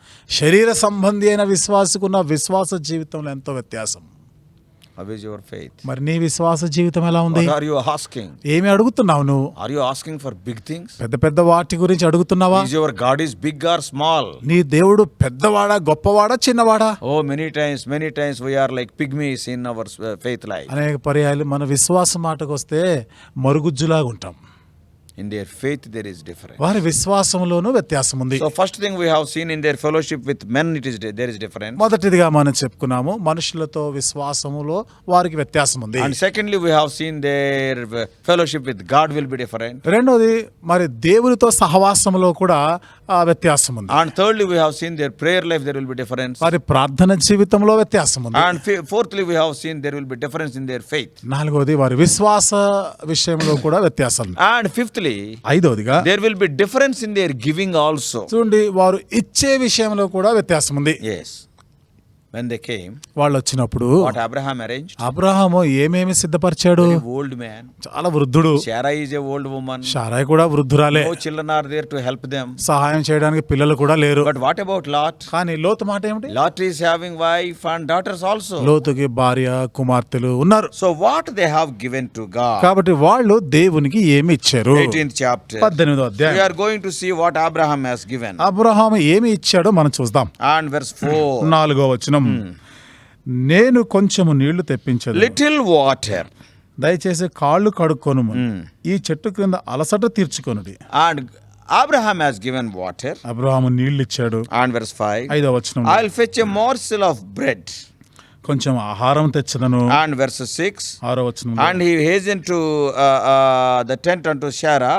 శరీర సంబంధి అయిన విశ్వాసకున్న విశ్వాస జీవితంలో ఎంతో వ్యత్యాసం. How is your faith? మరి నీ విశ్వాస జీవితం ఎలా ఉంది? What are you asking? ఏమి అడుగుతున్నావు నువ్వు? Are you asking for big things? పెద్ద వాటి గురించి అడుగుతున్నావా? Is your God is big or small? నీ దేవుడు పెద్దవాడా, గొప్పవాడా, చిన్నవాడా? Oh, many times we are like pygmies in our faith life. అనేక పర్యాయాలు మన విశ్వాస మాటకు వస్తే మరుగుజ్జులాగా ఉంటాం. In their faith there is difference. వారి విశ్వాసంలోనూ వ్యత్యాసం ఉంది. So first thing we have seen in their fellowship with men, there is difference. మొదటిదిగా మనం చెప్పుకున్నాము, మనుషులతో విశ్వాసములో వారికి వ్యత్యాసం ఉంది. And secondly we have seen their fellowship with God will be different. రెండోది మరి దేవునితో సహవాసంలో కూడా వ్యత్యాసం ఉంది. And thirdly we have seen their prayer life, there will be difference. వారి ప్రార్థన జీవితంలో వ్యత్యాసం ఉంది. And fourthly we have seen there will be difference in their faith. నాలుగోది వారి విశ్వాస విషయంలో కూడా వ్యత్యాసం ఉంది. And fifthly ఐదోదిగా there will be difference in their giving also. చూడండి, వారు ఇచ్చే విషయంలో కూడా వ్యత్యాసం ఉంది. Yes. When they came, వాళ్ళు వచ్చినప్పుడు what Abraham arranged? అబ్రహాము ఏమేమి సిద్ధపరిచాడు? Very old man. చాలా వృద్ధుడు. Sarah is a old woman. శారై కూడా వృద్ధురాలే. No children are there to help them. సహాయం చేయడానికి పిల్లలు కూడా లేరు. But what about Lot? కానీ లోతు మాట ఏమిటి? Lot is having wife and daughters also. లోతుకి భార్య కుమార్తెలు ఉన్నారు. So what they have given to God? కాబట్టి వాళ్ళు దేవునికి ఏమి ఇచ్చారు? 18th chapter. 18వ We అధ్యాయం. are going to see what Abraham has given. Abraham ఏమి ఇచ్చాడో మనం చూద్దాం. And verse 4. 4వ వచనం, నేను కొంచెము నీళ్లు తెప్పించదు, Little water. దయచేసి కాళ్ళు కడుక్కొను, ఈ చెట్టు క్రింద అలసట తీర్చుకొనుడి. And Abraham has given water. Abraham నీళ్లు ఇచ్చాడు. And verse 5. 5వ వచనం, I'll fetch a morsel of bread. కొంచెం ఆహారం తెచ్చదను. And verse 6. 6వ వచనం, And he hastened to the tent unto Sarah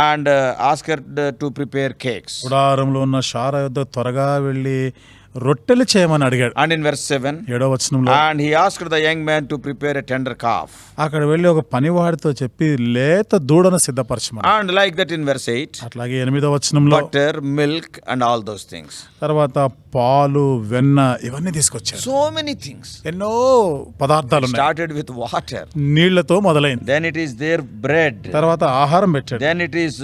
and asked her to prepare cakes. గుడారంలో ఉన్న శారా యొద్ద త్వరగా వెళ్ళి రొట్టెలు చేయమని అడిగాడు. And in verse 7. 7వ వచనంలో, And he asked the young man to prepare a tender calf. అక్కడ వెళ్ళి ఒక పనివాడితో చెప్పి లేత దూడను సిద్ధపరచమని. And like that in verse 8. అట్లాగే 8వ వచనంలో Butter, milk and all those things. తర్వాత పాలు, వెన్న ఇవన్నీ తీసుకొచ్చారు. So many things. ఎన్నో పదార్థాలు ఉన్నాయి. Started with water. నీళ్లతో మొదలైంది. Then it is their bread. తర్వాత ఆహారం పెట్టాడు. Then it is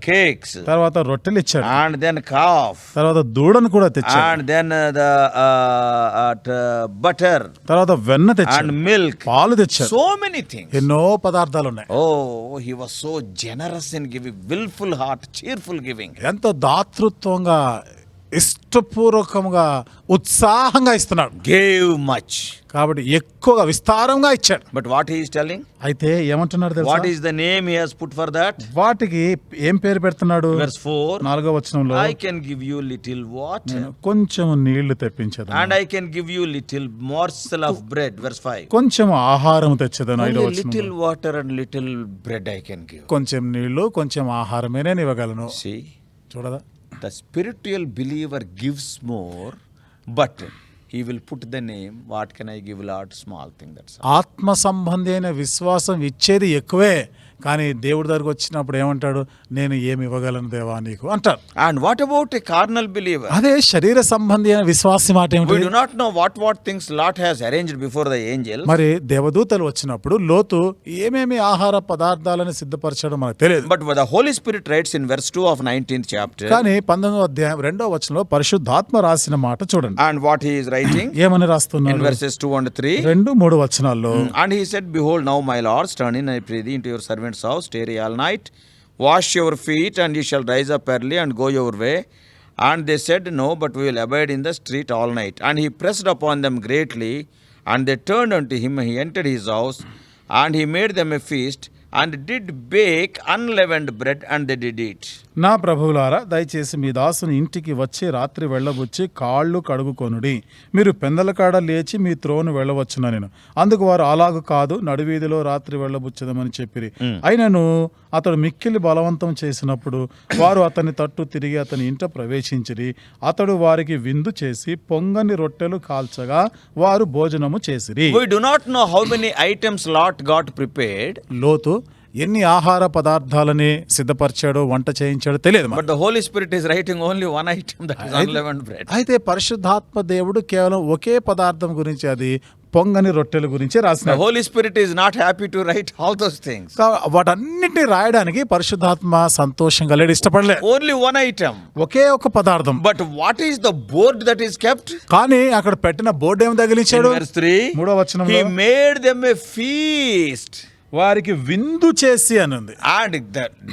cakes. తర్వాత రొట్టెలు ఇచ్చాడు. And then calf. తర్వాత దూడను కూడా తెచ్చాడు. And then the butter. తర్వాత వెన్న తెచ్చాడు. And milk. పాలు తెచ్చాడు. So many things. ఎన్నో పదార్థాలు ఉన్నాయి. Oh, he was so generous in giving, willful heart, cheerful giving. ఎంతో దాతృత్వంగా, ఇష్టపూర్వకంగా, ఉత్సాహంగా ఇస్తున్నాడు. Gave much. కాబట్టి ఎక్కువగా విస్తారంగా ఇచ్చాడు. But what he is telling? అయితే ఏమంటున్నాడు తెలుసా? What is the name he has put for that? వాటికి ఏం పేరు పెడుతున్నాడు? Verse 4. 4వ వచనంలో, I can give you little water. కొంచెం నీళ్లు తెప్పించదు, And I can give you little morsel of bread. Verse 5. కొంచెం ఆహారం తెచ్చదను. 5వ Only వచనం, little water and little bread I can give. కొంచెం నీళ్లు కొంచెం ఆహారమే నేను ఇవ్వగలను. See, చూడదా, the spiritual believer gives more, but he will put the name, what can I give, Lord? Small thing, that's all. ఆత్మ సంబంధి అయిన విశ్వాసం ఇచ్చేది ఎక్కువే, కానీ దేవుడి దగ్గరకు వచ్చినప్పుడు ఏమంటాడు? నేను ఏమి ఇవ్వగలను దేవా నీకు అంటాడు. And what about a carnal believer? అదే శరీర సంబంధి అయిన విశ్వాసి మాట We ఏమిటి? do not know what things Lot has arranged before the angels. మరి దేవదూతలు వచ్చినప్పుడు లోతు ఏమేమి ఆహార పదార్థాలను సిద్ధపరచడం మనకు తెలియదు. But the Holy Spirit writes in verse 2 of 19th chapter. కానీ 19వ అధ్యాయం 2వ వచనంలో పరిశుద్ధాత్మ రాసిన మాట చూడండి. And what he is writing ఏమని in రాస్తున్నాడు? verses 2 and 3. 2, 3 వచనాల్లో, And he said, Behold, now my lords, turn in, I pray thee, into your servant's house, tarry all night, wash your feet, and ye shall rise up early and go your way. And they said, No, but we will abide in the street all night. And he pressed upon them greatly, and they turned unto him. He entered his house, and he made them a feast, and did bake unleavened bread, and they did eat. నా ప్రభువులారా, దయచేసి మీ దాసుని ఇంటికి వచ్చి రాత్రి వెళ్ళబుచ్చి కాళ్ళు కడుగుకొనుడి. మీరు పెందలకాడ లేచి మీ త్రోను వెళ్ళవచ్చున నేను. అందుకు వారు, అలాగు కాదు, నడివీధిలో రాత్రి వెళ్ళబుచ్చదమని చెప్పిరి. అయినను అతడు మిక్కిలి బలవంతం చేసినప్పుడు వారు అతని తట్టు తిరిగి అతని ఇంట ప్రవేశించిరి. అతడు వారికి విందు చేసి పొంగని రొట్టెలు కాల్చగా వారు భోజనము చేసిరి. We do not know how many items Lot got prepared. లోతు ఎన్ని ఆహార పదార్థాలని సిద్ధపరిచాడో, వంట చేయించాడో తెలియదు. But the Holy Spirit is writing only one item, that is unleavened bread. అయితే పరిశుద్ధాత్మ దేవుడు కేవలం ఒకే పదార్థం గురించి, అది పొంగని రొట్టెల గురించి The రాసినాడు. Holy Spirit is not happy to write all those things. వాటన్నిటిని రాయడానికి పరిశుద్ధాత్మ సంతోషంగా లేడు, ఇష్టపడలే. Only one item. ఒకే ఒక పదార్థం. But what is the board that is kept? కానీ అక్కడ పెట్టిన బోర్డు ఏమి In తగిలించాడు? verse 3, 3వ వచనంలో, he made them a feast. వారికి విందు చేసి అనుంది. And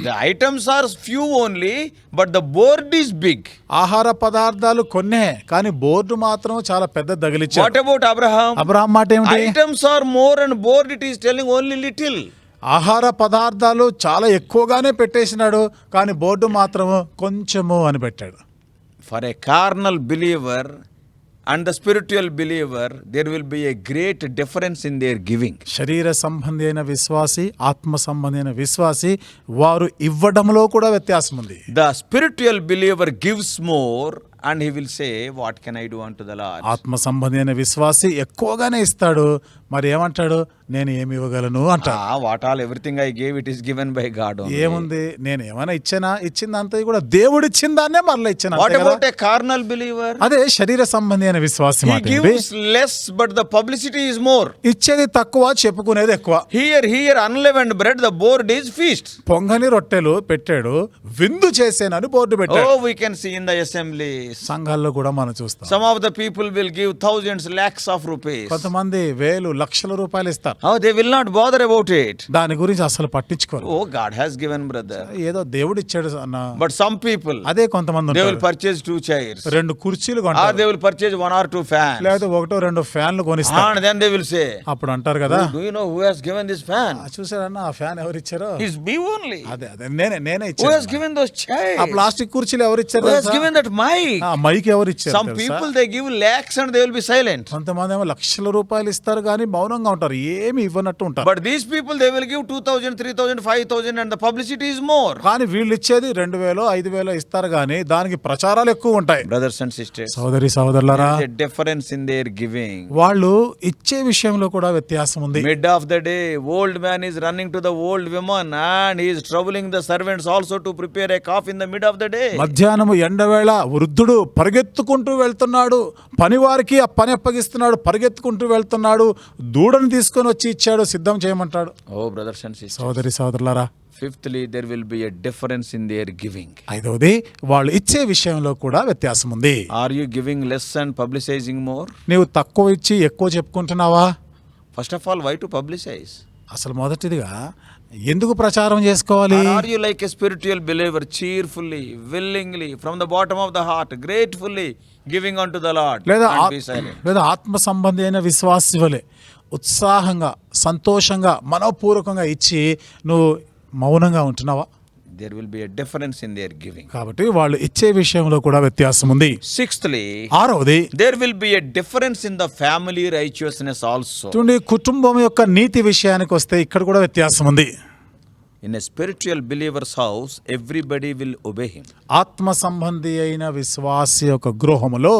the items are few only, but the board is big. ఆహార పదార్థాలు కొన్నే, కానీ బోర్డు మాత్రం చాలా పెద్ద What తగిలించాడు. about Abraham? అబ్రహాం మాట ఏమిటి? Items are more and board it is telling only little. ఆహార పదార్థాలు చాలా ఎక్కువగానే పెట్టేసినాడు, కానీ బోర్డు మాత్రం కొంచెము అని పెట్టాడు. For a carnal believer and the spiritual believer, there will be a great difference in their giving. శరీర సంబంధి అయిన విశ్వాసి, ఆత్మ సంబంధి అయిన విశ్వాసి, వారు ఇవ్వడంలో కూడా వ్యత్యాసం ఉంది. The spiritual believer gives more and he will say, what can I do unto the Lord? ఆత్మ సంబంధి అయిన విశ్వాసి ఎక్కువగానే ఇస్తాడు, మరి ఏమంటాడు, నేను ఏమి ఇవ్వగలను అంటాడు. What all, everything I gave, it is given by God only. ఏముంది, నేను ఏమైనా ఇచ్చానా, ఇచ్చిందంతా కూడా దేవుడు ఇచ్చిన దాన్నే మరలా ఇచ్చాను. What about a carnal believer? అదే శరీర సంబంధి అయిన విశ్వాసి He మాట ఏంటి? gives less, but the publicity is more. ఇచ్చేది తక్కువ, చెప్పుకునేది ఎక్కువ. Here unleavened bread, the board is feast. పొంగని రొట్టెలు పెట్టాడు, విందు చేసేనని బోర్డు పెట్టాడు. Oh, we can see in the assembly. సంఘాల్లో కూడా మనం చూస్తాం. Some of the people will give thousands, lakhs of rupees. కొంతమంది వేలు లక్షల రూపాయలు ఇస్తారు. Oh, they will not bother about it. దాని గురించి అసలు పట్టించుకోరు. Oh, God has given, brother. ఏదో దేవుడు ఇచ్చాడు అన్న. But some people, అదే కొంతమంది they will ఉంటారు, purchase 2 chairs. 2 కుర్చీలు Or కొంటారు, they will purchase 1 or 2 fans. లేదా 1-2 ఫ్యాన్లు కొనిస్తారు. And then they will say, అప్పుడు అంటారు కదా, do you know who has given this fan? చూసారన్న ఆ ఫ్యాన్ ఎవరు ఇచ్చారో? It's me only. అదే నేనే Who ఇచ్చాను. has given those chairs? ఆ ప్లాస్టిక్ కుర్చీలు ఎవరు ఇచ్చారు? Who has given that mic? ఆ మైక్ ఎవరు ఇచ్చారు? Some people, they give lakhs and they will be silent. కొంతమంది ఏమో లక్షల రూపాయలు ఇస్తారు కానీ మౌనంగా ఉంటారు, ఏమి ఇవ్వనట్టు ఉంటారు. But these people, they will give 2,000, 3,000, 5,000 and the publicity is more. కానీ వీళ్ళు ఇచ్చేది 2,000, 5,000 ఇస్తారు కానీ దానికి ప్రచారాలు ఎక్కువ ఉంటాయి. Brothers and sisters, సోదరి సోదరులారా, there is a difference in their giving. వాళ్ళు ఇచ్చే విషయంలో కూడా వ్యత్యాసం ఉంది. Mid of the day, old man is running to the old woman and he is troubling the servants also to prepare a coffee in the mid of the day. మధ్యాహ్నము ఎండవేళ వృద్ధుడు పరిగెత్తుకుంటూ వెళ్తున్నాడు, పనివారికి ఆ పని అప్పగిస్తున్నాడు, పరిగెత్తుకుంటూ వెళ్తున్నాడు, దూడను తీసుకొని వచ్చి ఇచ్చాడు, సిద్ధం చేయమంటాడు. Oh, brothers and sisters. సోదరి సోదరులారా, Fifthly, there will be a difference in their giving. ఐదవది, వాళ్ళు ఇచ్చే విషయంలో కూడా వ్యత్యాసం ఉంది. Are you giving less and publicizing more? నీవు తక్కువ ఇచ్చి ఎక్కువ చెప్పుకుంటున్నావా? First of all, why to publicize? అసలు మొదటిదిగా ఎందుకు ప్రచారం చేసుకోవాలి? Or are you like a spiritual believer, cheerfully, willingly, from the bottom of the heart, gratefully giving unto the Lord లేదా and be silent? లేదా ఆత్మ సంబంధి అయిన విశ్వాసి వలె ఉత్సాహంగా, సంతోషంగా, మనోపూర్వకంగా ఇచ్చి నువ్వు మౌనంగా ఉంటున్నావా? There will be a difference in their giving. కాబట్టి వాళ్ళు ఇచ్చే విషయంలో కూడా వ్యత్యాసం ఉంది. Sixthly, ఆరవది, there will be a difference in the family righteousness also. చూడండి, కుటుంబం యొక్క నీతి విషయానికి వస్తే ఇక్కడ కూడా వ్యత్యాసం ఉంది. In a spiritual believer's house, everybody will obey him. ఆత్మ సంబంధి అయిన విశ్వాసి యొక్క గృహములో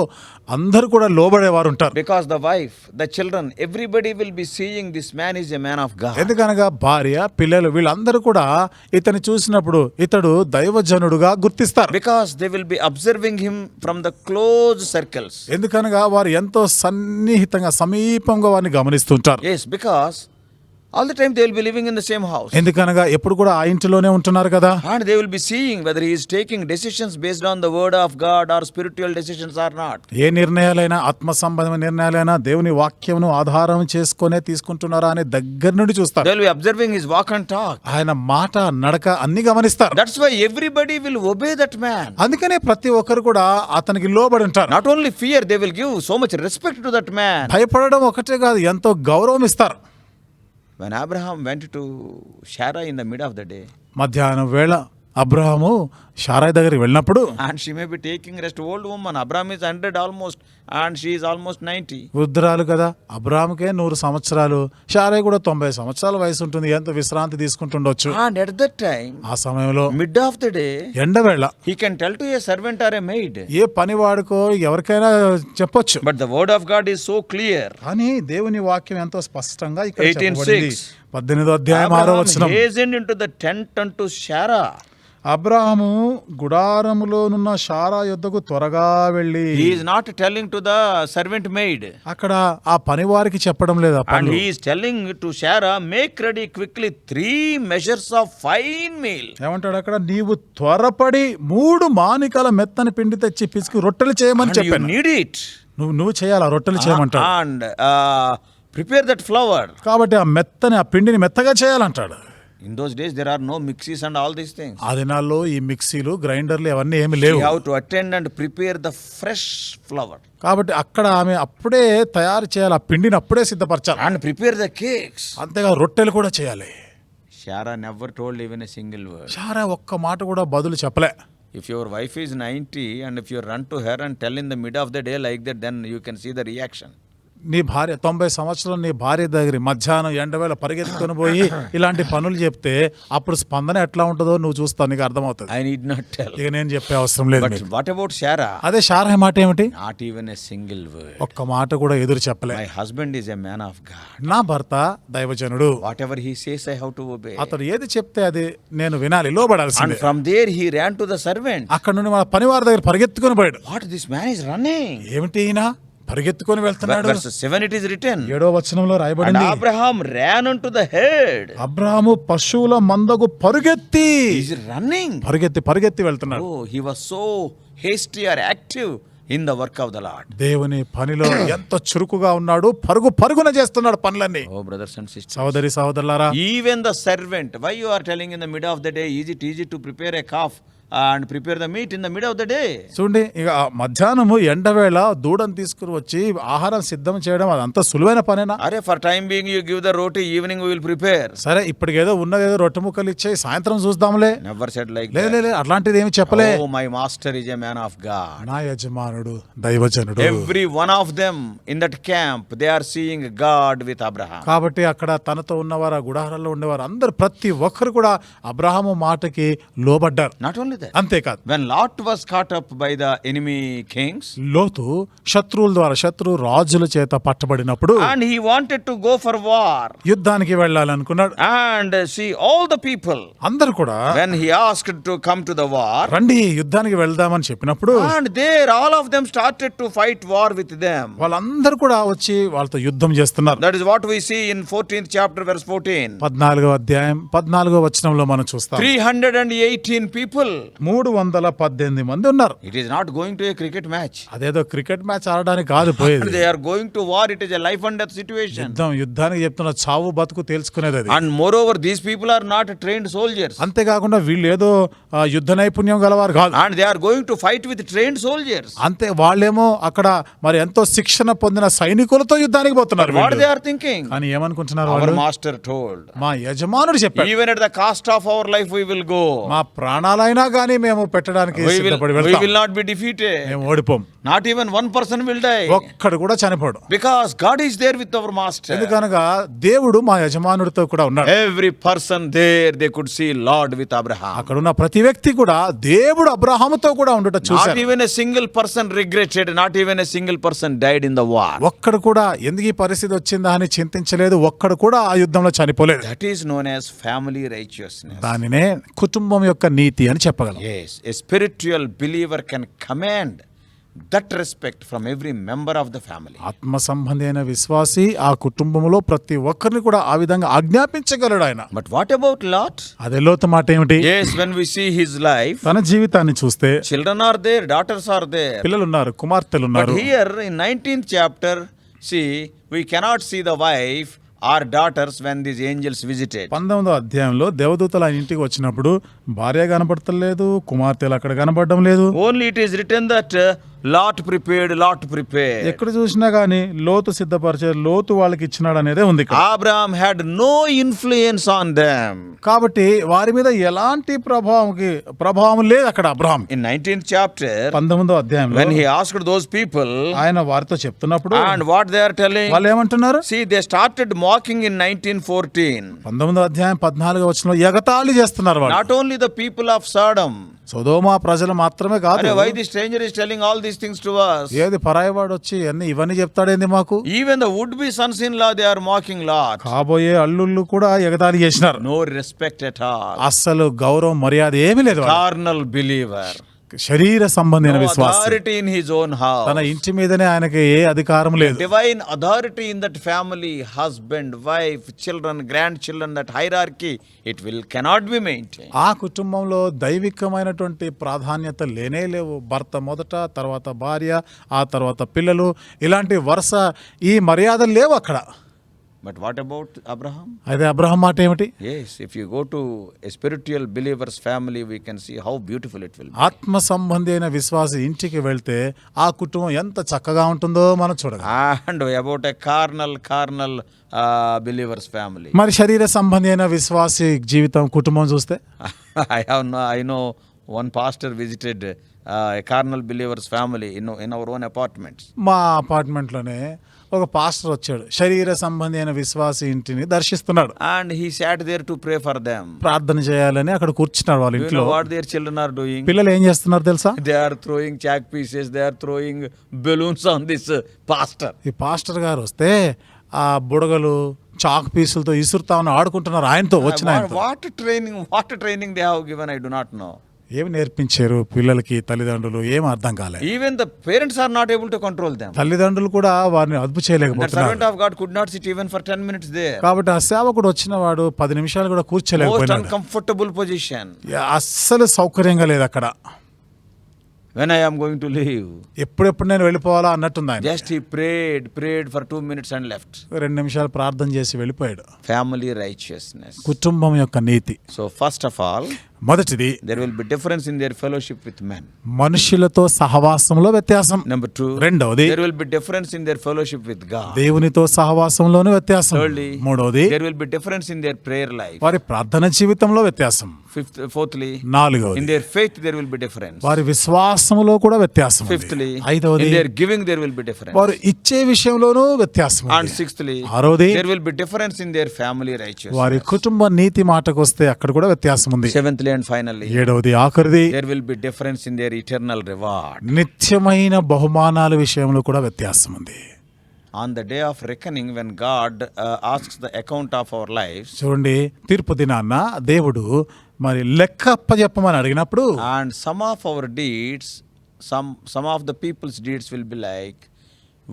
అందరూ కూడా లోబడేవారు ఉంటారు. Because the wife, the children, everybody will be seeing this man is a man of God. ఎందుకనగా భార్య, పిల్లలు వీళ్ళందరూ కూడా ఇతన్ని చూసినప్పుడు ఇతడు దైవజనుడుగా గుర్తిస్తారు. Because they will be observing him from the close circles. ఎందుకనగా వారు ఎంతో సన్నిహితంగా, సమీపంగా వారిని గమనిస్తుంటారు. Yes, because all the time they will be living in the same house. ఎందుకనగా ఎప్పుడు కూడా ఆ ఇంటిలోనే ఉంటున్నారు కదా. And they will be seeing whether he is taking decisions based on the word of God or spiritual decisions or not. ఏ నిర్ణయాలైనా, ఆత్మ సంబంధమైన నిర్ణయాలైనా దేవుని వాక్యమును ఆధారం చేసుకునే తీసుకుంటున్నారా అని దగ్గర నుండి చూస్తారు. They will be observing his walk and talk. ఆయన మాట, నడక అన్ని గమనిస్తారు. That's why everybody will obey that man. అందుకనే ప్రతి ఒక్కరు కూడా అతనికి లోబడి ఉంటారు. Not only fear, they will give so much respect to that man. భయపడడం ఒకటే కాదు, ఎంతో గౌరవం ఇస్తారు. When Abraham went to Sarah in the mid of the day, మధ్యాహ్నం వేళ అబ్రహాము షారాయ్ దగ్గరికి వెళ్ళినప్పుడు, and she may be taking rest, old woman, Abraham is 100 almost and she is almost 90. వృద్ధురాలు కదా, అబ్రహాముకే 100 సంవత్సరాలు, షారాయ్ కూడా 90 సంవత్సరాల వయసు ఉంటుంది, ఎంతో విశ్రాంతి తీసుకుంటుండొచ్చు. And at that time, ఆ సమయంలో mid of the day, ఎండవేళ he can tell to a servant or a maid. ఏ పనివాడుకో ఎవరికైనా చెప్పొచ్చు. But the word of God is so clear. కానీ దేవుని వాక్యం ఎంతో స్పష్టంగా ఇక్కడ 18:6. 18వ అధ్యాయం 6వ Abraham వచనం. hastened into the tent unto Sarah. Abraham గుడారములోనున్న Sarah యొద్దకు త్వరగా వెళ్ళి, He is not telling to the servant maid. అక్కడ ఆ పనివారికి చెప్పడం లేదా, And he is telling to Sarah, make ready quickly 3 measures of fine meal. ఏమంటాడు అక్కడ, నీవు త్వరపడి 3 మానికల మెత్తని పిండి తెచ్చి పిసికి రొట్టెలు చేయమని And you చెప్పాను. need it. నువ్వు చేయాలి, ఆ రొట్టెలు చేయమంటాడు. And prepare that flour. కాబట్టి ఆ పిండిని మెత్తగా చేయాలంటాడు. In those days, there are no mixies and all these things. ఆ దినాల్లో ఈ మిక్సీలు, గ్రైండర్లు అవన్నీ ఏమి లేవు. You have to attend and prepare the fresh flour. కాబట్టి అక్కడ ఆమె అప్పుడే తయారు చేయాలి, ఆ పిండిని అప్పుడే సిద్ధపరచాలి. And prepare the cakes. అంతేగా రొట్టెలు కూడా చేయాలి. Sarah never told even a single word. Sarah ఒక్క మాట కూడా బదులు చెప్పలే. If your wife is 90 and if you run to her and tell in the middle of the day like that, then you can see the reaction. నీ భార్య 90 సంవత్సరాలు నీ భార్య దగ్గర మధ్యాహ్నం ఎండవేళ పరిగెత్తుకొని పోయి ఇలాంటి పనులు చెప్తే అప్పుడు స్పందన ఎట్లా ఉంటుందో నువ్వు చూస్తావు, నీకు అర్థమవుతుంది. I need not tell. ఇక నేను చెప్పే అవసరం లేదు But మీకు. what about Sarah? అదే శారా మాట ఏమిటి? Not even a single word. ఒక్క మాట కూడా ఎదురు చెప్పలే. My husband is a man of God. నా భర్త దైవజనుడు, Whatever he says, I have to obey. అతడు ఏది చెప్తే అది నేను వినాలి, లోబడాల్సిందే. And from there he ran to the servant. అక్కడ నుండి మన పనివారి దగ్గర పరిగెత్తుకొని పోయాడు. What, this man is running? ఏమిటి ఈయన పరిగెత్తుకొని వెళ్తున్నాడు? Verse 7 it is written. 7వ వచనంలో And రాయబడింది, Abraham ran unto the head. అబ్రాహాము పశువుల మందకు పరుగెత్తి He is running. పరిగెత్తి వెళ్తున్నాడు. Oh, he was so hasty or active in the work of the Lord. దేవుని పనిలో ఎంతో చురుకుగా ఉన్నాడు, పరుగున చేస్తున్నాడు పనులన్నీ. Oh, brothers and sisters. సోదరులారా, Even the servant, why you are telling in the middle of the day, is it easy to prepare a calf and prepare the meat in the middle of the day? చూడండి, ఇక మధ్యాహ్నము ఎండవేళ దూడను తీసుకుని వచ్చి ఆహారం సిద్ధం చేయడం అదంత సులువైన పనేనా? Are for time being you give the roti, evening we will prepare. సరే ఇప్పటికేదో ఉన్నదేదో రొట్టె ముక్కలు ఇచ్చే సాయంత్రం చూద్దాంలే. Never said like లేదు that. లేదు, అట్లాంటిది ఏమి చెప్పలే. Oh, my master is a man of God. నా యజమానుడు దైవజనుడు. Every one of them in that camp, they are seeing God with Abraham. కాబట్టి అక్కడ తనతో ఉన్నవారు, ఆ గుడారాల్లో ఉండేవారు అందరు, ప్రతి ఒక్కరు కూడా అబ్రాహాము మాటకి లోబడ్డారు. Not only that. అంతేకాదు, When Lot was caught up by the enemy kings, లోతు శత్రు రాజుల చేత పట్టబడినప్పుడు and he wanted to go for war, యుద్ధానికి వెళ్ళాలనుకున్నాడు. and see all the people, అందరు కూడా when he asked to come to the war, రండి యుద్ధానికి వెళ్దామని చెప్పినప్పుడు and there all of them started to fight war with them. వాళ్ళందరూ కూడా వచ్చి వాళ్ళతో యుద్ధం చేస్తున్నారు. That is what we see in 14th chapter verse 14. 14వ అధ్యాయం 14వ వచనంలో మనం చూస్తాం. 318 people. 318 మంది ఉన్నారు. It is not going to a cricket match. అదేదో క్రికెట్ మ్యాచ్ ఆడడానికి కాదు పోయేది. They are going to war. It is a life and death situation. యుద్ధానికి చెప్తున్న చావు బతుకు తేల్చుకునేది అది. And moreover, these people are not trained soldiers. అంతేకాకుండా వీళ్ళు ఏదో యుద్ధ నైపుణ్యం గలవారు కాదు. And they are going to fight with trained soldiers. అంతే, వాళ్ళేమో అక్కడ మరి ఎంతో శిక్షణ పొందిన సైనికులతో యుద్ధానికి పోతున్నారు. What they are thinking? కానీ ఏమనుకుంటున్నారు Our వాళ్ళు? master told, మా యజమానుడు చెప్పాడు, even at the cost of our life we will go. మా ప్రాణాలైనా గానీ మేము పెట్టడానికి సిద్ధపడి We వెళ్తాం. will not be defeated. మేము ఓడిపోం. Not even one person will die. ఒక్కడు కూడా చనిపోడు. Because God is there with our master. ఎందుకనగా దేవుడు మా యజమానుడితో కూడా ఉన్నాడు. Every person there, they could see Lord with Abraham. అక్కడ ఉన్న ప్రతి వ్యక్తి కూడా దేవుడు అబ్రహాముతో కూడా ఉండుట Not చూశారు. even a single person regretted. Not even a single person died in the war. ఒక్కడు కూడా ఎందుకు ఈ పరిస్థితి వచ్చిందా అని చింతించలేదు. ఒక్కడు కూడా ఆ యుద్ధంలో చనిపోలేదు. That is known as family righteousness. దానినే కుటుంబం యొక్క నీతి అని చెప్పగలం. Yes, a spiritual believer can command that respect from every member of the family. ఆత్మ సంబంధి అయిన విశ్వాసి ఆ కుటుంబంలో ప్రతి ఒక్కరిని కూడా ఆ విధంగా ఆజ్ఞాపించగలడు ఆయన. But what about Lot? అదే లోతు మాట ఏమిటి? Yes, when we see his life, తన జీవితాన్ని చూస్తే children are there, daughters are there. పిల్లలు ఉన్నారు, కుమార్తెలు But ఉన్నారు. here in 19th chapter, see, we cannot see the wife or daughters when these angels visited. 19వ అధ్యాయంలో దేవదూతలు ఆయన ఇంటికి వచ్చినప్పుడు భార్య కనబడతలేదు, కుమార్తెలు అక్కడ కనబడడం లేదు. Only it is written that Lot prepared. ఎక్కడ చూసినా గానీ లోతు సిద్ధపరిచారు, లోతు వాళ్ళకి ఇచ్చినాడు అనేదే ఉంది ఇక్కడ. Abraham had no influence on them. కాబట్టి వారి మీద ఎలాంటి ప్రభావం లేదు అక్కడ అబ్రహాం. In 19th chapter, 19వ అధ్యాయంలో when he asked those people, ఆయన వారితో చెప్తున్నప్పుడు and what they are telling, వాళ్ళు ఏమంటున్నారు? see, they started mocking in 1914. 19వ అధ్యాయం 14వ వచనంలో ఎగతాళి చేస్తున్నారు వాళ్ళు. Not only the people of Sodom. సొదొమ ప్రజలు మాత్రమే కాదు. Why the stranger is telling all these things to us? ఏది పరాయివాడు వచ్చి ఇవన్నీ చెప్తాడేంది మాకు? Even the would-be sons-in-law, they are mocking Lot. కాబోయే అల్లుళ్ళు కూడా ఎగతాళి చేసినారు. No respect at all. అస్సలు గౌరవం మర్యాద ఏమీ లేదు. Carnal believer. శరీర సంబంధమైన No విశ్వాసం. authority in his own house. తన ఇంటి మీదనే ఆయనకి ఏ అధికారం లేదు. Divine authority in that family, husband, wife, children, grandchildren, that hierarchy, cannot be maintained. ఆ కుటుంబంలో దైవికమైనటువంటి ప్రాధాన్యత లేనే లేవు. భర్త మొదట, తర్వాత భార్య, ఆ తర్వాత పిల్లలు, ఇలాంటి వరుస ఈ మర్యాదలు లేవు అక్కడ. But what about Abraham? అయితే అబ్రహాం మాట ఏమిటి? Yes, if you go to a spiritual believer's family, we can see how beautiful it will be. ఆత్మ సంబంధి అయిన విశ్వాసి ఇంటికి వెళ్తే ఆ కుటుంబం ఎంత చక్కగా ఉంటుందో మనం చూడగలం. And about a carnal believer's family. మరి శరీర సంబంధి అయిన విశ్వాసి జీవితం కుటుంబం చూస్తే I know one pastor visited a carnal believer's family in our own apartments. మా అపార్ట్మెంట్లోనే ఒక పాస్టర్ వచ్చాడు, శరీర సంబంధి అయిన విశ్వాసి ఇంటిని దర్శిస్తున్నాడు. And he sat there to pray for them. ప్రార్థన చేయాలని అక్కడ కూర్చున్నాడు వాళ్ళ Do you ఇంట్లో. know what their children are doing? పిల్లలు ఏం చేస్తున్నారు తెలుసా? They are throwing chalk pieces, they are throwing balloons on this pastor. ఈ పాస్టర్ గారు వస్తే ఆ బుడగలు చాక్ పీసులతో ఇసురుతా ఆడుకుంటున్నారు ఆయనతో వచ్చిన ఆయనతో. What training they have given, I do not know. ఏమి నేర్పించారు పిల్లలకి తల్లిదండ్రులు ఏం అర్థం కాలేదు. Even the parents are not able to control them. తల్లిదండ్రులు కూడా వారిని అదుపు The చేయలేకపోతున్నారు. servant of God could not sit even for 10 minutes there. కాబట్టి ఆ సేవకుడు వచ్చిన వాడు 10 నిమిషాలు కూడా Most కూర్చోలేకపోయినాడు. uncomfortable position. అస్సలు సౌకర్యంగా లేదు అక్కడ. When I am going to leave, ఎప్పుడెప్పుడు నేను వెళ్ళిపోవాలా అన్నట్టుంది ఆయన. just he prayed for 2 minutes and left. 2 నిమిషాలు ప్రార్థన చేసి వెళ్ళిపోయాడు. Family righteousness. కుటుంబం యొక్క నీతి. So first of all, మొదటిది there will be difference in their fellowship with men. మనుషులతో సహవాసంలో వ్యత్యాసం. Number 2, రెండవది there will be difference in their fellowship with God. దేవునితో సహవాసంలోని వ్యత్యాసం. Thirdly, మూడవది there will be difference in their prayer life. వారి ప్రార్థన జీవితంలో వ్యత్యాసం. Fourthly, in నాలుగవది their faith there will be difference. వారి విశ్వాసములో కూడా వ్యత్యాసం ఉంది. Fifthly, ఐదవది in their giving there will be difference. వారు ఇచ్చే విషయంలోనూ వ్యత్యాసం And ఉంది. sixthly, ఆరవది there will be difference in their family righteousness. వారి కుటుంబ నీతి మాటకు వస్తే అక్కడ కూడా వ్యత్యాసం ఉంది. Seventhly and finally, ఏడవది ఆఖరిది there will be difference in their eternal reward. నిత్యమైన బహుమానాల విషయంలో కూడా వ్యత్యాసం ఉంది. On the day of reckoning, when God asks the account of our lives, చూడండి, తీర్పు దినాన్న దేవుడు మరి లెక్క అప్పజెప్పమని అడిగినప్పుడు and some of our deeds, some of the people's deeds will be like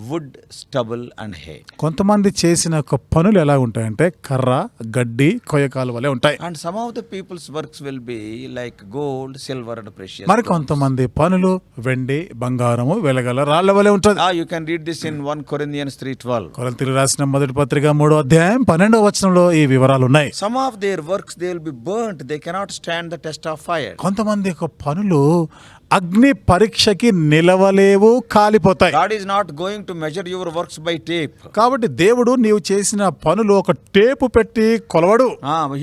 wood, stubble and hay. కొంతమంది చేసిన ఒక పనులు ఎలా ఉంటాయంటే కర్ర, గడ్డి, కొయ్యకాలు వలె ఉంటాయి. And some of the people's works will be like gold, silver and precious మరి stones. కొంతమంది పనులు వెండి, బంగారము, వెలగల రాళ్ల వలె ఉంటుంది. You can read this in 1 Corinthians 3:12. కొరింథీయులకు రాసిన మొదటి పత్రిక 3వ అధ్యాయం 12వ వచనంలో ఈ వివరాలు ఉన్నాయి. Some of their works they will be burnt, they cannot stand the test of fire. కొంతమంది యొక్క పనులు అగ్ని పరీక్షకి నిలవలేవు, కాలిపోతాయి. God is not going to measure your works by tape. కాబట్టి దేవుడు నీవు చేసిన పనులు ఒక టేపు పెట్టి కొలవడు,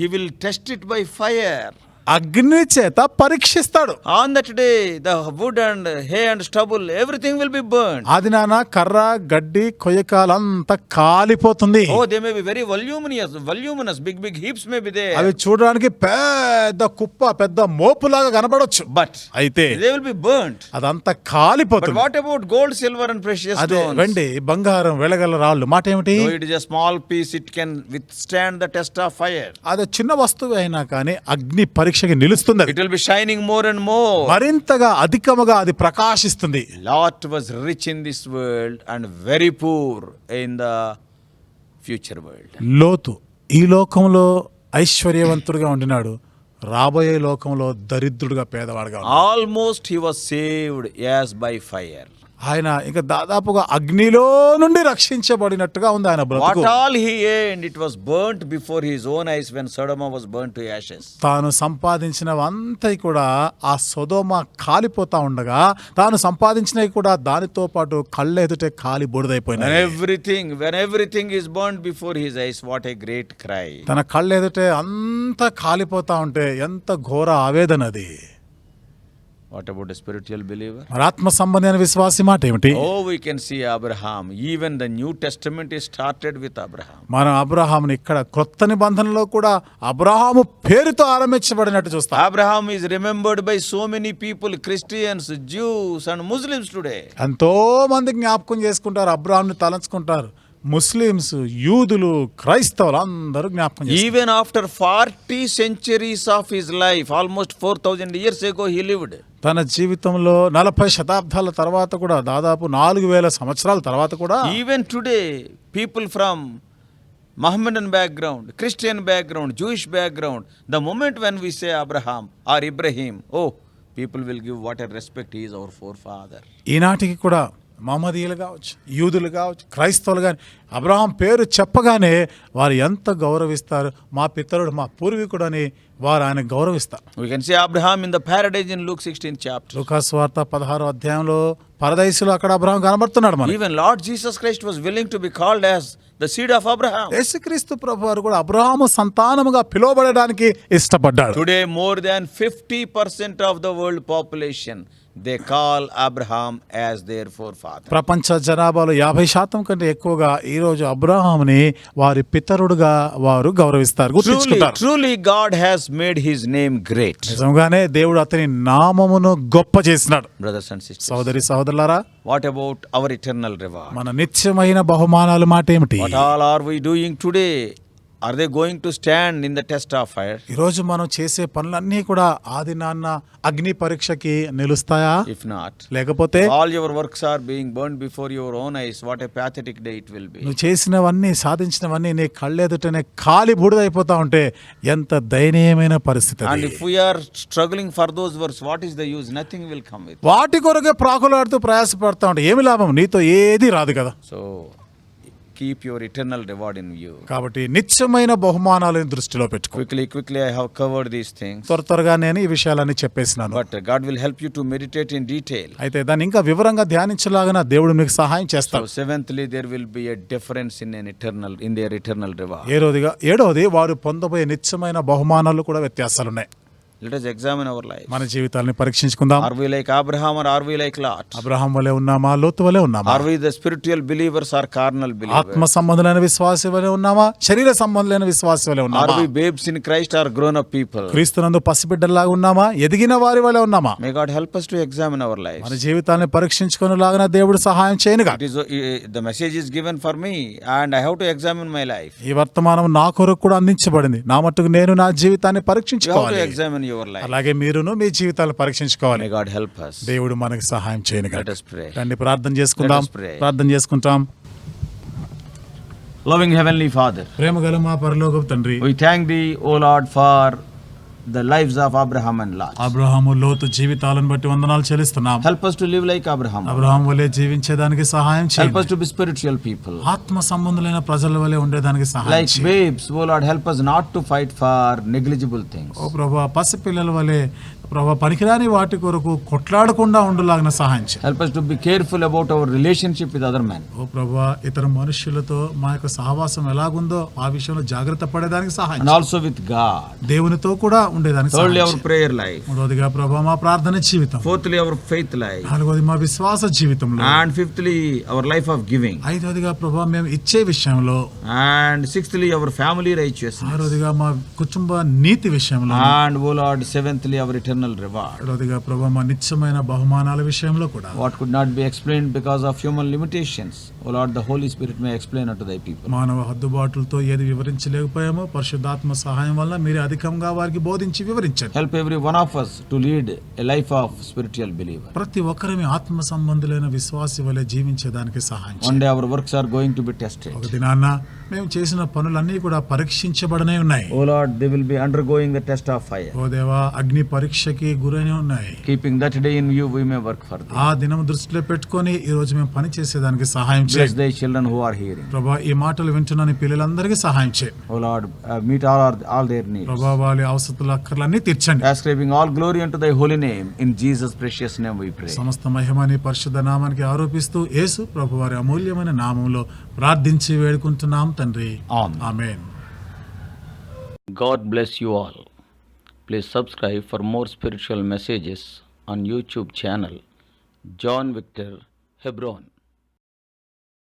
He will test it by fire. అగ్ని చేత పరీక్షిస్తాడు. On that day, the wood and hay and stubble, everything will be burned. అది నాన్న కర్ర, గడ్డి, కొయ్యకాలంతా కాలిపోతుంది. They may be very voluminous, big heaps may be there. అవి చూడడానికి పెద్ద కుప్ప, పెద్ద మోపులాగా కనబడొచ్చు, But అయితే they will be burnt. అదంతా But కాలిపోతుంది. what about gold, silver and precious అదే stones? వెండి, బంగారం, వెలగల రాళ్ళు మాట ఏమిటి? Though it is a small piece, it can withstand the test of fire. అది చిన్న వస్తువు అయినా కానీ అగ్ని పరీక్షకి నిలుస్తుంది. It will be shining more and more. మరింతగా అధికముగా అది ప్రకాశిస్తుంది. Lot was rich in this world and very poor in the future world. లోతు ఈ లోకంలో ఐశ్వర్యవంతుడిగా ఉండినాడు, రాబోయే లోకంలో దరిద్రుడిగా, పేదవాడుగా ఉన్నాడు. Almost he was saved as by fire. ఆయన ఇంకా దాదాపుగా అగ్నిలో నుండి రక్షించబడినట్టుగా ఉంది ఆయన బ్రతుకు. What all he earned, it was burnt before his own eyes when Sodom was burnt to ashes. తాను సంపాదించినవంతా కూడా ఆ సొదొమ కాలిపోతా ఉండగా తాను సంపాదించినవి కూడా దానితో పాటు కళ్ళ ఎదుటే కాలి బూడిదైపోయినాయి. When everything is burnt before his eyes, what a great cry. తన కళ్ళ ఎదుటే అంతా కాలిపోతా ఉంటే ఎంత ఘోర ఆవేదన అది. What about a spiritual believer? మరి ఆత్మ సంబంధమైన విశ్వాసి మాట ఏమిటి? We can see Abraham. Even the New Testament is started with Abraham. మనం అబ్రహాముని ఇక్కడ క్రొత్త నిబంధనలో కూడా అబ్రహాము పేరుతో ఆరంభించబడినట్టు చూస్తాం. Abraham is remembered by so many people, Christians, Jews and Muslims today. ఎంతో మంది జ్ఞాపకం చేసుకుంటారు, అబ్రహాముని తలంచుకుంటారు. ముస్లిమ్స్, యూదులు, క్రైస్తవులు అందరూ జ్ఞాపకం చేసుకుంటారు. Even after 40 centuries of his life, almost 4,000 years ago he lived. తన జీవితంలో 40 శతాబ్దాల తర్వాత కూడా, దాదాపు 4000 సంవత్సరాల తర్వాత కూడా Even today, people from Mohammedan background, Christian background, Jewish background, the moment when we say Abraham or Ibrahim, people will give what a respect, he is our forefather. ఈనాటికి కూడా మహమ్మదీయులు కావచ్చు, యూదులు కావచ్చు, క్రైస్తవులు కానీ అబ్రహాం పేరు చెప్పగానే వారు ఎంత గౌరవిస్తారు. మా పితరుడు, మా పూర్వీకుడు అని వారు ఆయన గౌరవిస్తారు. We can see Abraham in the paradise in Luke 16th chapter. లూకాసు వార్త 16వ అధ్యాయంలో పరదైసులో అక్కడ అబ్రహాం కనబడుతున్నాడు మనకి. Even Lord Jesus Christ was willing to be called as the seed of Abraham. యేసుక్రీస్తు ప్రభు వారు కూడా అబ్రహాము సంతానముగా పిలువబడడానికి ఇష్టపడ్డాడు. Today more than 50% of the world population, they call Abraham as their forefather. ప్రపంచ జనాభాలో 50% కంటే ఎక్కువగా ఈ రోజు అబ్రహాముని వారి పితరుడుగా వారు గౌరవిస్తారు, గుర్తించుకుంటారు. Truly God has made his name great. నిజంగానే దేవుడు అతని నామమును గొప్ప చేసినాడు. Brothers and sisters, సోదరి సహోదరులారా, what about our eternal reward? మన నిత్యమైన బహుమానాలు మాట ఏమిటి? What all are we doing today? Are they going to stand in the test of fire? ఈరోజు మనం చేసే పనులన్నీ కూడా ఆది నాన్న అగ్ని పరీక్షకి నిలుస్తాయా? If not, లేకపోతే all your works are being burned before your own eyes. What a pathetic day it will be. నువ్వు చేసినవన్నీ సాధించినవన్నీ నీ కళ్ళెదుటనే కాలి బూడిదైపోతా ఉంటే ఎంత దయనీయమైన పరిస్థితి And అది. if we are struggling for those works, what is the use? Nothing will come with. వాటి కొరకే ప్రాకులాడుతూ ప్రయాసపడతా ఉంటే ఏమి లాభం? నీతో ఏది రాదు కదా. So keep your eternal reward in view. కాబట్టి నిత్యమైన బహుమానాలను దృష్టిలో పెట్టుకో. Quickly I have covered these things. త్వరగా నేను ఈ విషయాలన్నీ చెప్పేసినాను. But God will help you to meditate in detail. అయితే దాన్ని ఇంకా వివరంగా ధ్యానించలాగా దేవుడు మీకు సహాయం So చేస్తాడు. seventhly, there will be a difference in their eternal reward. ఏడవది వారు పొందబోయే నిత్యమైన బహుమానాలు కూడా వ్యత్యాసాలున్నాయి. Let us examine our life. మన జీవితాలని పరీక్షించుకుందాం. Are we like Abraham or are we like Lot? Abraham వలె ఉన్నామా, లోతు వలె ఉన్నామా? Are we the spiritual believers or carnal believers? ఆత్మ సంబంధులైన విశ్వాసి వలె ఉన్నామా, శరీర సంబంధులైన విశ్వాసి వలె Are ఉన్నామా? we babes in Christ or grown up people? క్రీస్తునందు పసిబిడ్డల్లాగా ఉన్నామా, ఎదిగిన వారి వలె ఉన్నామా? May God help us to examine our lives. మన జీవితాన్ని పరీక్షించుకునేలాగా దేవుడు సహాయం చేయనుగా. It is the message is given for me and I have to examine my life. ఈ వర్తమానం నా కొరకు కూడా అందించబడింది. నా మట్టుకు నేను నా జీవితాన్ని You have పరీక్షించుకోవాలి. to examine your life. అలాగే మీరును మీ జీవితాలను పరీక్షించుకోవాలి. May God help us. దేవుడు మనకి సహాయం చేయనుగా. Let us pray. రండి ప్రార్థన చేసుకుందాం. Let us pray. ప్రార్థన చేసుకుంటాం. Loving Heavenly Father, ప్రేమగల మా పరలోకపు తండ్రి, we thank Thee, O Lord, for the lives of Abraham and Lot. Abraham లోతు జీవితాలను బట్టి వందనాలు చెల్లిస్తున్నాం. Help us to live like Abraham. Abraham వలె జీవించేదానికి సహాయం Help చేయండి. us to be spiritual people. ఆత్మ సంబంధులైన ప్రజల వలె ఉండేదానికి సహాయం Like చేయండి. babes, O Lord, help us not to fight for negligible things. ఓ ప్రభా, పసిపిల్లల వలె ప్రభా పనికిరాని వాటి కొరకు కొట్లాడకుండా ఉండలాగిన సహాయం చేయండి. Help us to be careful about our relationship with other men. ఓ ప్రభా, ఇతర మనుష్యులతో మా యొక్క సహవాసం ఎలాగుందో ఆ విషయంలో జాగ్రత్త పడేదానికి సహాయం And చేయండి. also with God. దేవునితో కూడా ఉండేదానికి సహాయం Thirdly, our చేయండి. prayer life. మూడవదిగా ప్రభా మా ప్రార్థన జీవితం. Fourthly, our faith life. నాలుగవది మా విశ్వాస జీవితంలో. And fifthly, our life of giving. ఐదవదిగా ప్రభా మేము ఇచ్చే విషయంలో. And sixthly, our family righteousness. ఆరోదిగా మా కుటుంబ నీతి విషయంలో. And, O Lord, seventhly, our eternal reward. ఏడవదిగా ప్రభా మా నిత్యమైన బహుమానాల విషయంలో కూడా. What could not be explained because of human limitations, O Lord, the Holy Spirit may explain unto Thy people. మానవ హద్దుబాటులతో ఏది వివరించలేకపోయామో పరిశుద్ధాత్మ సహాయం వల్ల మీరే అధికంగా వారికి బోధించి వివరించండి. Help every one of us to lead a life of spiritual believer. ప్రతి ఒక్కరిని ఆత్మ సంబంధులైన విశ్వాసి వలె జీవించేదానికి సహాయం One చేయండి. day our works are going to be tested. ఒక దినాన మేము చేసిన పనులన్నీ కూడా పరీక్షించబడనే ఉన్నాయి. O Lord, they will be undergoing the test of fire. ఓ దేవా, అగ్ని పరీక్షకి గురైన ఉన్నాయి. Keeping that day in view, we may work for Thee. ఆ దినం దృష్టిలో పెట్టుకొని ఈ రోజు మేము పని చేసేదానికి సహాయం Bless చేయండి. Thy children who are hearing. ప్రభా, ఈ మాటలు వింటున్న నీ పిల్లలందరికీ సహాయం చేయండి. O Lord, meet all their needs. ప్రభా, వాళ్ళ అవసరాల అక్కర్లన్నీ తీర్చండి. Ascribing all glory unto Thy holy name, in Jesus' precious name we pray. సమస్త మహిమని పరిశుద్ధ నామానికి ఆరోపిస్తూ యేసు ప్రభు వారి అమూల్యమైన నామంలో ప్రార్థించి వేడుకుంటున్నాం తండ్రి. Amen. Amen. God bless you all. Please subscribe for more spiritual messages on YouTube channel John Victor Hebron.